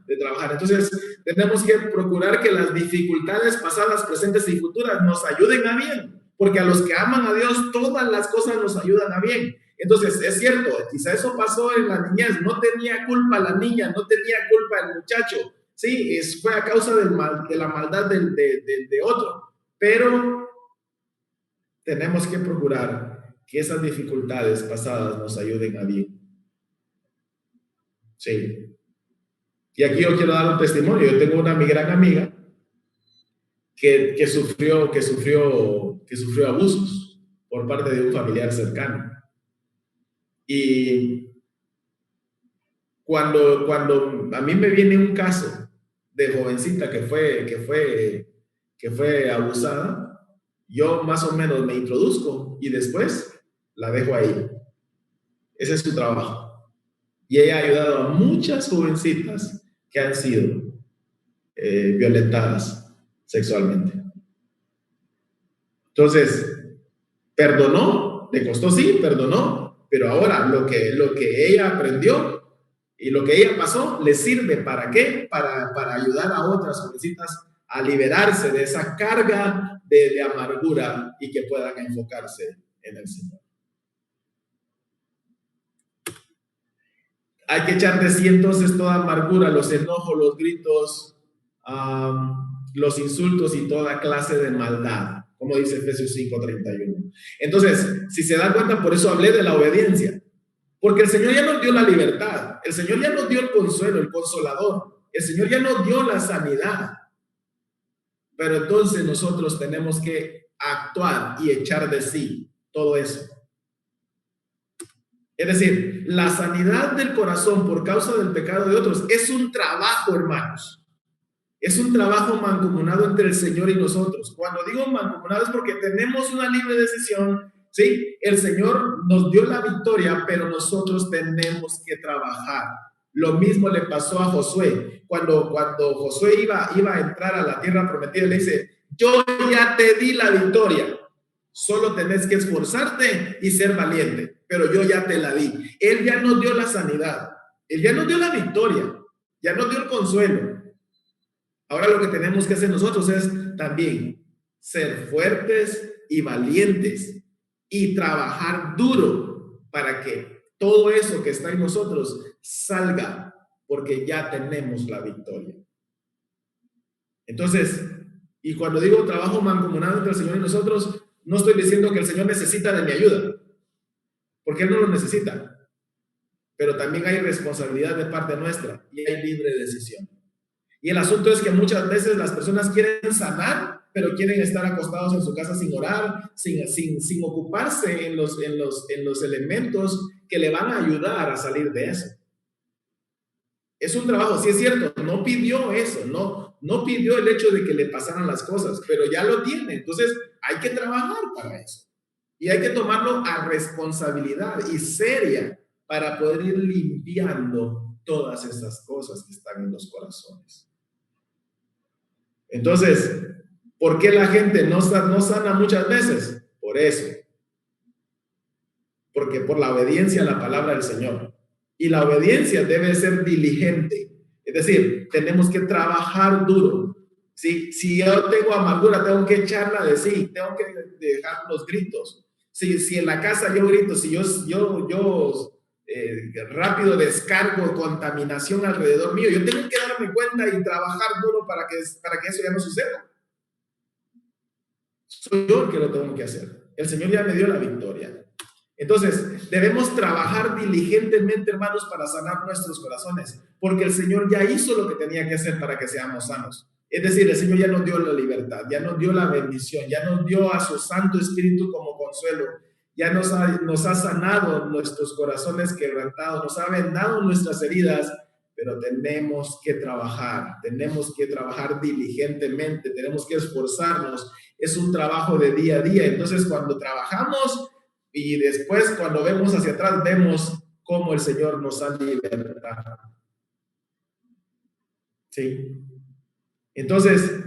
de trabajar. Entonces, tenemos que procurar que las dificultades pasadas, presentes y futuras nos ayuden a bien, porque a los que aman a Dios, todas las cosas nos ayudan a bien. Entonces, es cierto, quizá eso pasó en la niñez, no tenía culpa la niña, no tenía culpa el muchacho, sí, fue a causa de la maldad de otro, pero tenemos que procurar que esas dificultades pasadas nos ayuden a bien. Sí. Y aquí yo quiero dar un testimonio. Yo tengo una mi gran amiga que sufrió abusos por parte de un familiar cercano. Y cuando a mí me viene un caso de jovencita que fue abusada, yo más o menos me introduzco y después la dejo ahí. Ese es su trabajo. Y ella ha ayudado a muchas jovencitas que han sido violentadas sexualmente. Entonces, perdonó, le costó, sí, perdonó, pero ahora lo que ella aprendió y lo que ella pasó le sirve ¿para qué? Para ayudar a otras jovencitas a liberarse de esa carga de amargura y que puedan enfocarse en el Señor. Hay que echar de sí entonces toda amargura, los enojos, los gritos, los insultos y toda clase de maldad, como dice Efesios 5:31. Entonces, si se dan cuenta, por eso hablé de la obediencia, porque el Señor ya nos dio la libertad, el Señor ya nos dio el consuelo, el consolador, el Señor ya nos dio la sanidad, pero entonces nosotros tenemos que actuar y echar de sí todo eso. Es decir, la sanidad del corazón por causa del pecado de otros es un trabajo, hermanos. Es un trabajo mancomunado entre el Señor y nosotros. Cuando digo mancomunado es porque tenemos una libre decisión, ¿sí? El Señor nos dio la victoria, pero nosotros tenemos que trabajar. Lo mismo le pasó a Josué. Cuando Josué iba a entrar a la tierra prometida, le dice, yo ya te di la victoria. Solo tenés que esforzarte y ser valiente, pero yo ya te la di. Él ya nos dio la sanidad, Él ya nos dio la victoria, ya nos dio el consuelo. Ahora lo que tenemos que hacer nosotros es también ser fuertes y valientes y trabajar duro para que todo eso que está en nosotros salga, porque ya tenemos la victoria. Entonces, y cuando digo trabajo mancomunado entre el Señor y nosotros, no estoy diciendo que el Señor necesita de mi ayuda, porque Él no lo necesita, pero también hay responsabilidad de parte nuestra y hay libre decisión. Y el asunto es que muchas veces las personas quieren sanar, pero quieren estar acostados en su casa sin orar, sin ocuparse en los elementos que le van a ayudar a salir de eso. Es un trabajo, sí es cierto, no pidió eso, no pidió el hecho de que le pasaran las cosas, pero ya lo tiene. Entonces hay que trabajar para eso. Y hay que tomarlo a responsabilidad y seria para poder ir limpiando todas esas cosas que están en los corazones. Entonces, ¿por qué la gente no sana muchas veces? Por eso. Porque por la obediencia a la palabra del Señor. Y la obediencia debe ser diligente. Es decir, tenemos que trabajar duro. ¿Sí? Si yo tengo amargura, tengo que echarla de sí. Tengo que dejar los gritos. Si en la casa yo grito, si yo rápido descargo contaminación alrededor mío, yo tengo que darme cuenta y trabajar duro para que eso ya no suceda. Soy yo el que lo tengo que hacer. El Señor ya me dio la victoria. Entonces, debemos trabajar diligentemente, hermanos, para sanar nuestros corazones, porque el Señor ya hizo lo que tenía que hacer para que seamos sanos. Es decir, el Señor ya nos dio la libertad, ya nos dio la bendición, ya nos dio a su Santo Espíritu como consuelo, ya nos ha sanado nuestros corazones quebrantados, nos ha vendado nuestras heridas, pero tenemos que trabajar diligentemente, tenemos que esforzarnos. Es un trabajo de día a día. Entonces, cuando trabajamos y después cuando vemos hacia atrás, vemos cómo el Señor nos ha libertado. ¿Sí? Entonces,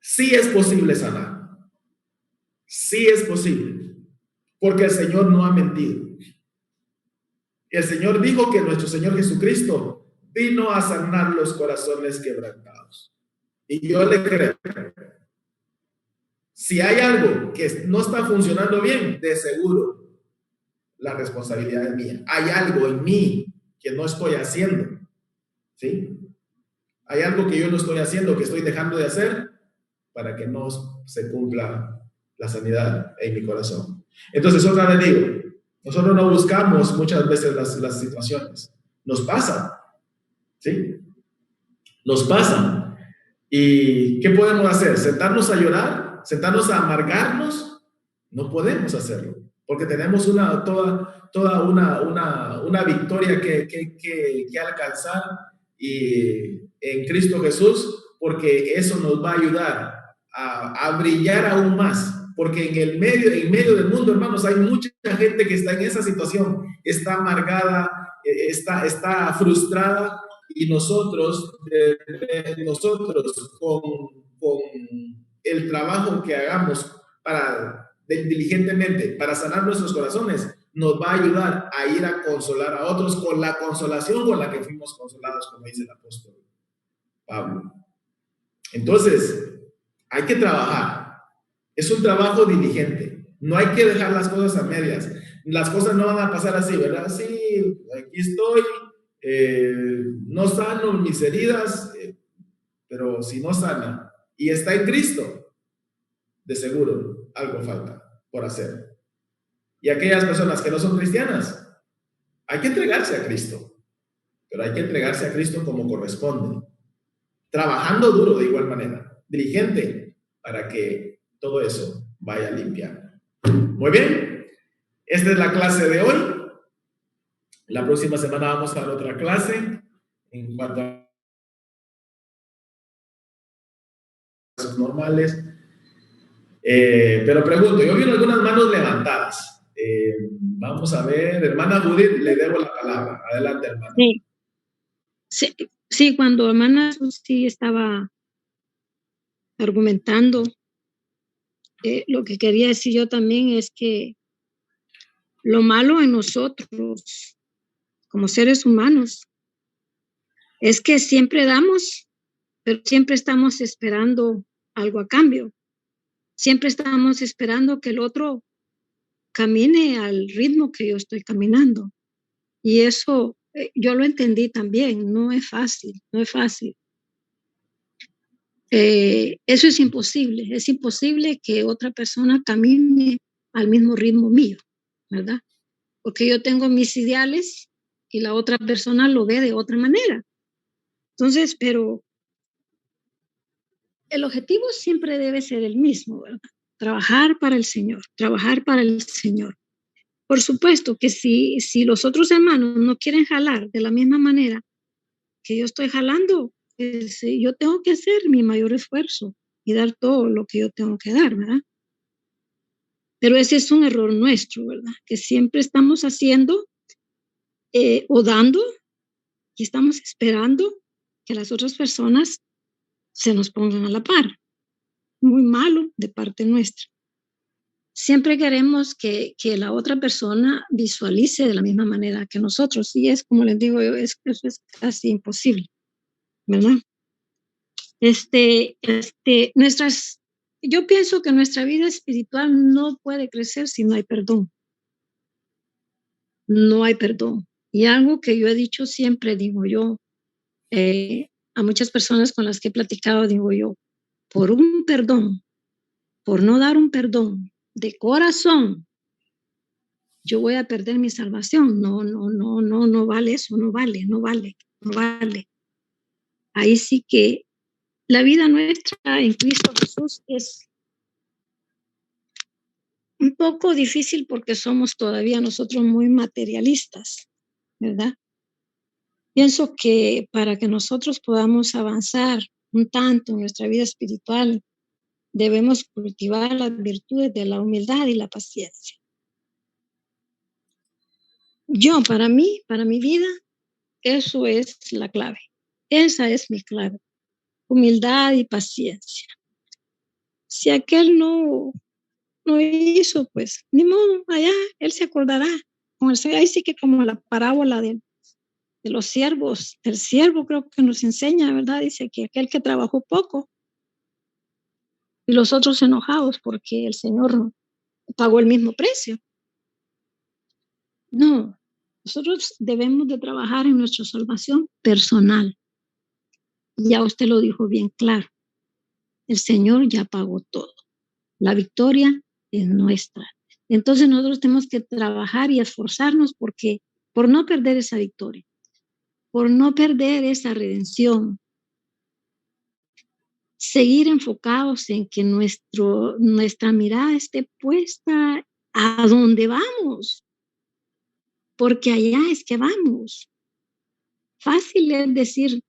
sí es posible sanar. Sí es posible. Porque el Señor no ha mentido. El Señor dijo que nuestro Señor Jesucristo vino a sanar los corazones quebrantados. Y yo le creo. Si hay algo que no está funcionando bien, de seguro la responsabilidad es mía. Hay algo en mí que no estoy haciendo. ¿Sí? Hay algo que yo no estoy haciendo, que estoy dejando de hacer para que no se cumpla la sanidad en mi corazón. Entonces, otra vez digo, nosotros no buscamos muchas veces las situaciones. Nos pasan. ¿Sí? Nos pasan. ¿Y qué podemos hacer? ¿Sentarnos a llorar? ¿Sentarnos a amargarnos? No podemos hacerlo, porque tenemos toda una victoria que alcanzar y en Cristo Jesús, porque eso nos va a ayudar a brillar aún más. Porque en medio del mundo, hermanos, hay mucha gente que está en esa situación, está amargada, está frustrada, y nosotros con el trabajo que hagamos diligentemente para sanar nuestros corazones, nos va a ayudar a ir a consolar a otros con la consolación con la que fuimos consolados, como dice el apóstol Pablo. Entonces, hay que trabajar. Es un trabajo diligente. No hay que dejar las cosas a medias. Las cosas no van a pasar así, ¿verdad? Sí, aquí estoy, no sano mis heridas, pero si no sana y está en Cristo, de seguro algo falta por hacer. Y aquellas personas que no son cristianas, hay que entregarse a Cristo, pero hay que entregarse a Cristo como corresponde, trabajando duro de igual manera, diligente, para que todo eso vaya limpiando. Muy bien, esta es la clase de hoy. La próxima semana vamos a dar otra clase en cuanto a casos normales. Pero pregunto, yo vi algunas manos levantadas. Vamos a ver, hermana Judith, le debo la palabra. Adelante, hermana. Sí, cuando hermana sí estaba argumentando, lo que quería decir yo también es que lo malo en nosotros, como seres humanos, es que siempre damos, pero siempre estamos esperando algo a cambio. Siempre estamos esperando que el otro camine al ritmo que yo estoy caminando. Y eso yo lo entendí también, no es fácil, no es fácil. Eso es imposible que otra persona camine al mismo ritmo mío, ¿verdad? Porque yo tengo mis ideales y la otra persona lo ve de otra manera. Entonces, pero el objetivo siempre debe ser el mismo, ¿verdad? Trabajar para el Señor, trabajar para el Señor. Por supuesto que si los otros hermanos no quieren jalar de la misma manera que yo estoy jalando, pues, yo tengo que hacer mi mayor esfuerzo y dar todo lo que yo tengo que dar, ¿verdad? Pero ese es un error nuestro, ¿verdad? Que siempre estamos haciendo o dando y estamos esperando que las otras personas se nos pongan a la par. Muy malo de parte nuestra. Siempre queremos que la otra persona visualice de la misma manera que nosotros. Y es, como les digo yo, eso es casi imposible, ¿verdad? Yo pienso que nuestra vida espiritual no puede crecer si no hay perdón. No hay perdón. Y algo que yo he dicho siempre, digo yo, a muchas personas con las que he platicado, digo yo, por un perdón, por no dar un perdón de corazón, yo voy a perder mi salvación. No vale eso, no vale. Ahí sí que la vida nuestra en Cristo Jesús es un poco difícil porque somos todavía nosotros muy materialistas, ¿verdad? Pienso que para que nosotros podamos avanzar un tanto en nuestra vida espiritual, debemos cultivar las virtudes de la humildad y la paciencia. Para mi vida, eso es la clave. Esa es mi clave. Humildad y paciencia. Si aquel no hizo, pues, ni modo, allá, él se acordará. Ahí sí que como la parábola de los siervos, del siervo creo que nos enseña, ¿verdad? Dice que aquel que trabajó poco y los otros enojados porque el Señor pagó el mismo precio. No, nosotros debemos de trabajar en nuestra salvación personal. Ya usted lo dijo bien claro. El Señor ya pagó todo. La victoria es nuestra. Entonces nosotros tenemos que trabajar y esforzarnos por no perder esa victoria, por no perder esa redención. Seguir enfocados en que nuestra mirada esté puesta a donde vamos, porque allá es que vamos. Fácil es decir,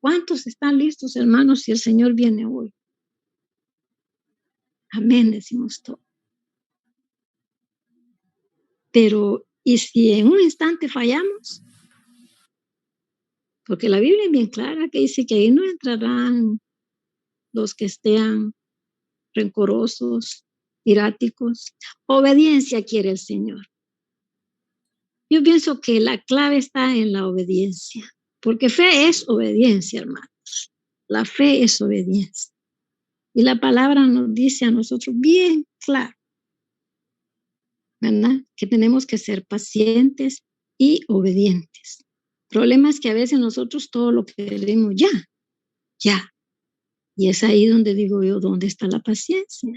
¿Cuántos están listos, hermanos, si el Señor viene hoy? Amén, decimos todo. Pero, ¿y si en un instante fallamos? Porque la Biblia es bien clara que dice que ahí no entrarán los que estén rencorosos, iráticos. Obediencia quiere el Señor. Yo pienso que la clave está en la obediencia, porque fe es obediencia, hermanos. La fe es obediencia. Y la palabra nos dice a nosotros bien claro, ¿verdad? Que tenemos que ser pacientes y obedientes. El problema es que a veces nosotros todo lo queremos ya. Y es ahí donde digo yo, ¿dónde está la paciencia?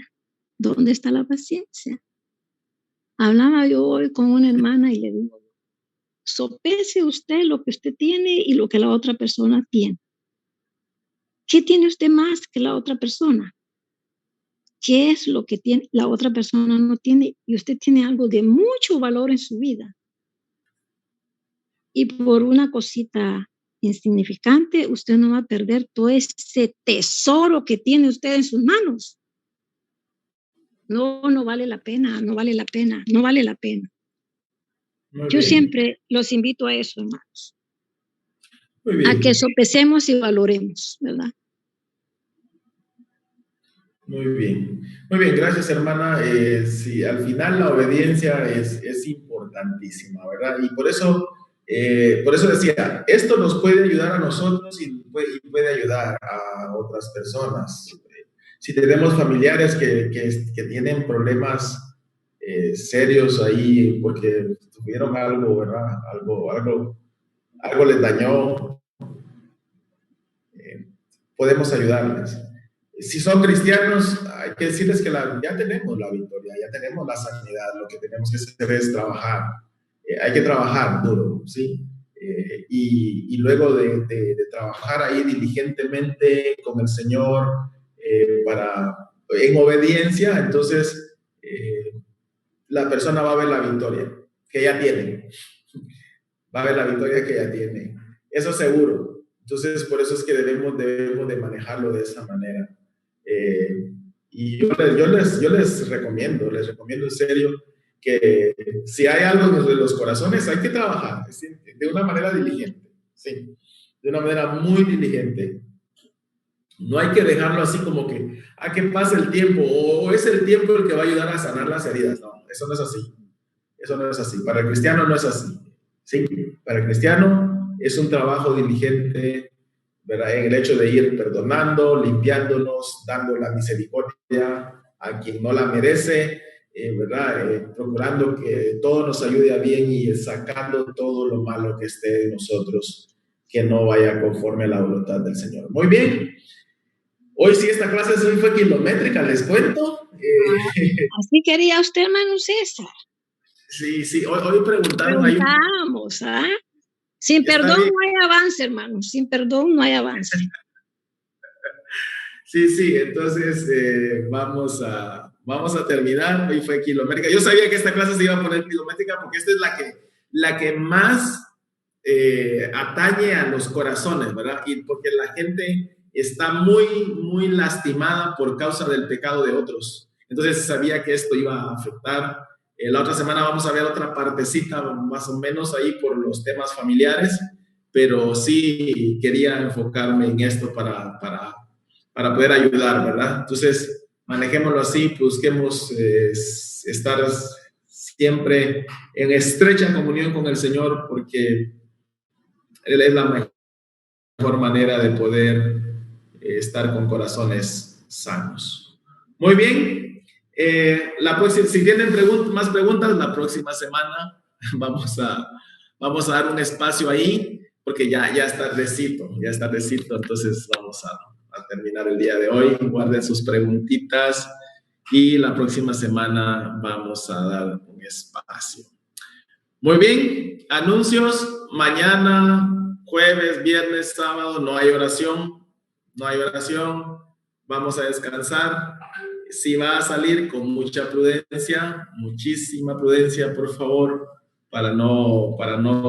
¿Dónde está la paciencia? Hablaba yo hoy con una hermana y le digo, sopese usted lo que usted tiene y lo que la otra persona tiene. ¿Qué tiene usted más que la otra persona? ¿Qué es lo que tiene, la otra persona no tiene? Y usted tiene algo de mucho valor en su vida. Y por una cosita insignificante, usted no va a perder todo ese tesoro que tiene usted en sus manos. No vale la pena, no vale la pena, no vale la pena. Yo siempre los invito a eso, hermanos. A que sopesemos y valoremos, ¿verdad? Muy bien, gracias, hermana. Sí, al final la obediencia es importantísima, ¿verdad? Y por eso decía, esto nos puede ayudar a nosotros y puede ayudar a otras personas. Si tenemos familiares que tienen problemas serios ahí porque tuvieron algo, ¿verdad? Algo les dañó, podemos ayudarles. Si son cristianos, hay que decirles que ya tenemos la victoria, ya tenemos la sanidad. Lo que tenemos que hacer es trabajar. Hay que trabajar duro, ¿sí? Y luego de trabajar ahí diligentemente con el Señor en obediencia, entonces la persona va a ver la victoria que ya tiene. Va a ver la victoria que ya tiene. Eso seguro. Entonces, por eso es que debemos de manejarlo de esa manera. Y yo les recomiendo en serio que si hay algo de los corazones, hay que trabajar, ¿sí? De una manera diligente, ¿sí? De una manera muy diligente. No hay que dejarlo así como que pase el tiempo, o es el tiempo el que va a ayudar a sanar las heridas. No, eso no es así. Eso no es así. Para el cristiano no es así, ¿sí? Para el cristiano es un trabajo diligente, ¿verdad? En el hecho de ir perdonando, limpiándonos, dando la misericordia a quien no la merece, ¿verdad? Procurando que todo nos ayude a bien y sacando todo lo malo que esté de nosotros, que no vaya conforme a la voluntad del Señor. Muy bien. Hoy sí esta clase fue kilométrica, les cuento. Así quería usted, hermano César. Sí, hoy preguntaron ahí. Preguntamos, ¿ah? Sin perdón no hay avance, hermano. Sin perdón no hay avance. Sí, entonces vamos a terminar. Hoy fue kilométrica. Yo sabía que esta clase se iba a poner kilométrica porque esta es la que más atañe a los corazones, ¿verdad? Y porque la gente está muy lastimada por causa del pecado de otros. Entonces sabía que esto iba a afectar. La otra semana vamos a ver otra partecita más o menos ahí por los temas familiares, pero sí quería enfocarme en esto para poder ayudar, ¿verdad? Entonces, manejémoslo así, busquemos estar siempre en estrecha comunión con el Señor, porque Él es la mejor manera de poder estar con corazones sanos. Muy bien. Si tienen más preguntas, la próxima semana vamos a dar un espacio ahí, porque ya está tardecito, entonces vamos a terminar el día de hoy. Guarden sus preguntitas y la próxima semana vamos a dar un espacio. Muy bien, anuncios. Mañana, jueves, viernes, sábado, no hay oración. Vamos a descansar. Si va a salir, con mucha prudencia, muchísima prudencia, por favor, para no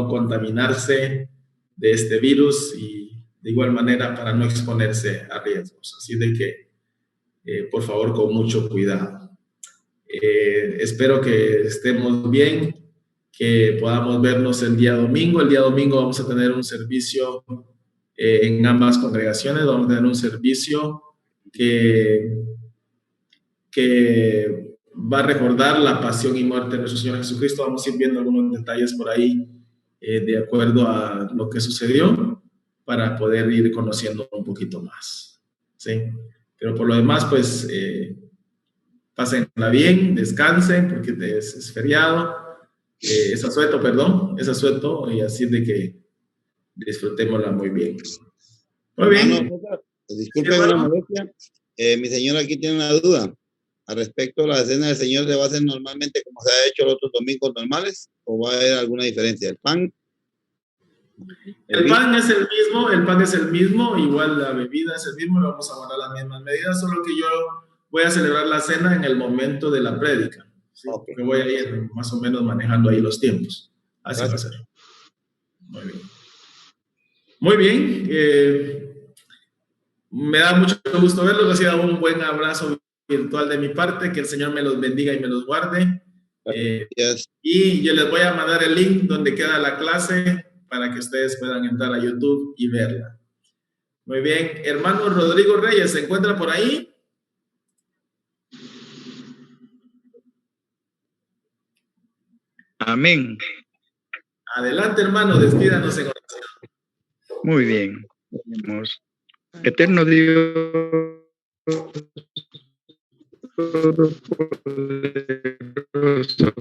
contaminarse de este virus y de igual manera para no exponerse a riesgos. Así de que, por favor, con mucho cuidado. Espero que estemos bien, que podamos vernos el día domingo. El día domingo vamos a tener un servicio en ambas congregaciones. Vamos a tener un servicio que va a recordar la pasión y muerte de nuestro Señor Jesucristo. Vamos a ir viendo algunos detalles por ahí de acuerdo a lo que sucedió para poder ir conociendo un poquito más. ¿Sí? Pero por lo demás, pues, pásenla bien, descansen, porque es feriado, es asueto, perdón, es asueto, y así de que disfrutémosla muy bien. Muy bien. Hermano, disculpen la molestia. Mi señora aquí tiene una duda. Al respecto, ¿la cena del Señor se va a hacer normalmente como se ha hecho los otros domingos normales? ¿O va a haber alguna diferencia? ¿El pan? El pan es el mismo, igual la bebida es el mismo, vamos a guardar las mismas medidas, solo que yo voy a celebrar la cena en el momento de la prédica. ¿Sí? Okay. Que voy a ir más o menos manejando ahí los tiempos. Así va a ser. Muy bien. Muy bien. Me da mucho gusto verlos. Les he dado un buen abrazo virtual de mi parte. Que el Señor me los bendiga y me los guarde. Y yo les voy a mandar el link donde queda la clase para que ustedes puedan entrar a YouTube y verla. Muy bien. Hermano Rodrigo Reyes, ¿se encuentra por ahí? Amén. Adelante, hermano, despídanos en oración. Muy bien. Eterno Dios, todopoderoso,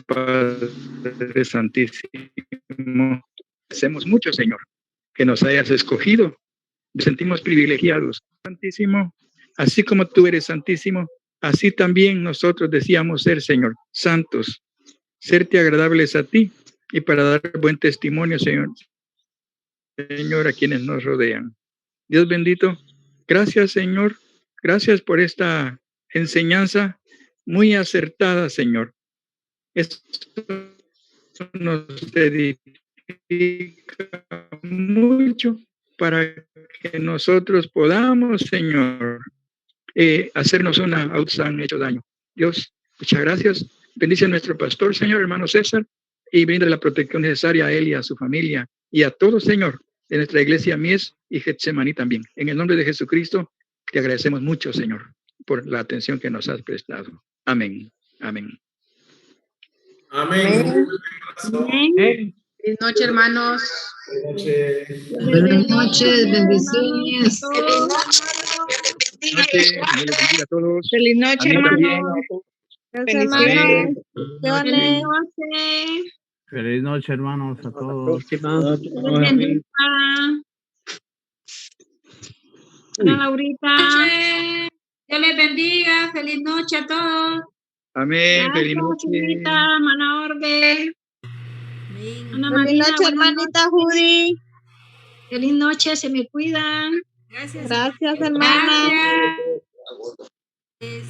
Padre Santísimo, hacemos mucho, Señor, que nos hayas escogido. Nos sentimos privilegiados, Santísimo, así como tú eres Santísimo, así también nosotros decíamos ser, Señor, santos, serte agradables a ti y para dar buen testimonio, Señor, a quienes nos rodean. Dios bendito, gracias, Señor, gracias por esta enseñanza muy acertada, Señor. Esto nos edifica mucho para que nosotros podamos, Señor, hacernos una autoexamen hecho daño. Dios, muchas gracias. Bendice a nuestro pastor, Señor, hermano César, y brinda la protección necesaria a él y a su familia y a todos, Señor, de nuestra iglesia Mies y Getsemaní también. En el nombre de Jesucristo, te agradecemos mucho, Señor, por la atención que nos has prestado. Amén. Amén. Amén. Amén. Buenas noches, hermanos. Buenas noches, bendiciones. Feliz noche, hermanos. Feliz noche. Feliz noche, hermanos, a todos. Ana Laurita. Dios les bendiga. Feliz noche a todos. Amén. Feliz noche, hermana Orbe. Feliz noche, hermanita Judy. Feliz noche, se me cuidan. Gracias. Gracias, hermana. Gracias.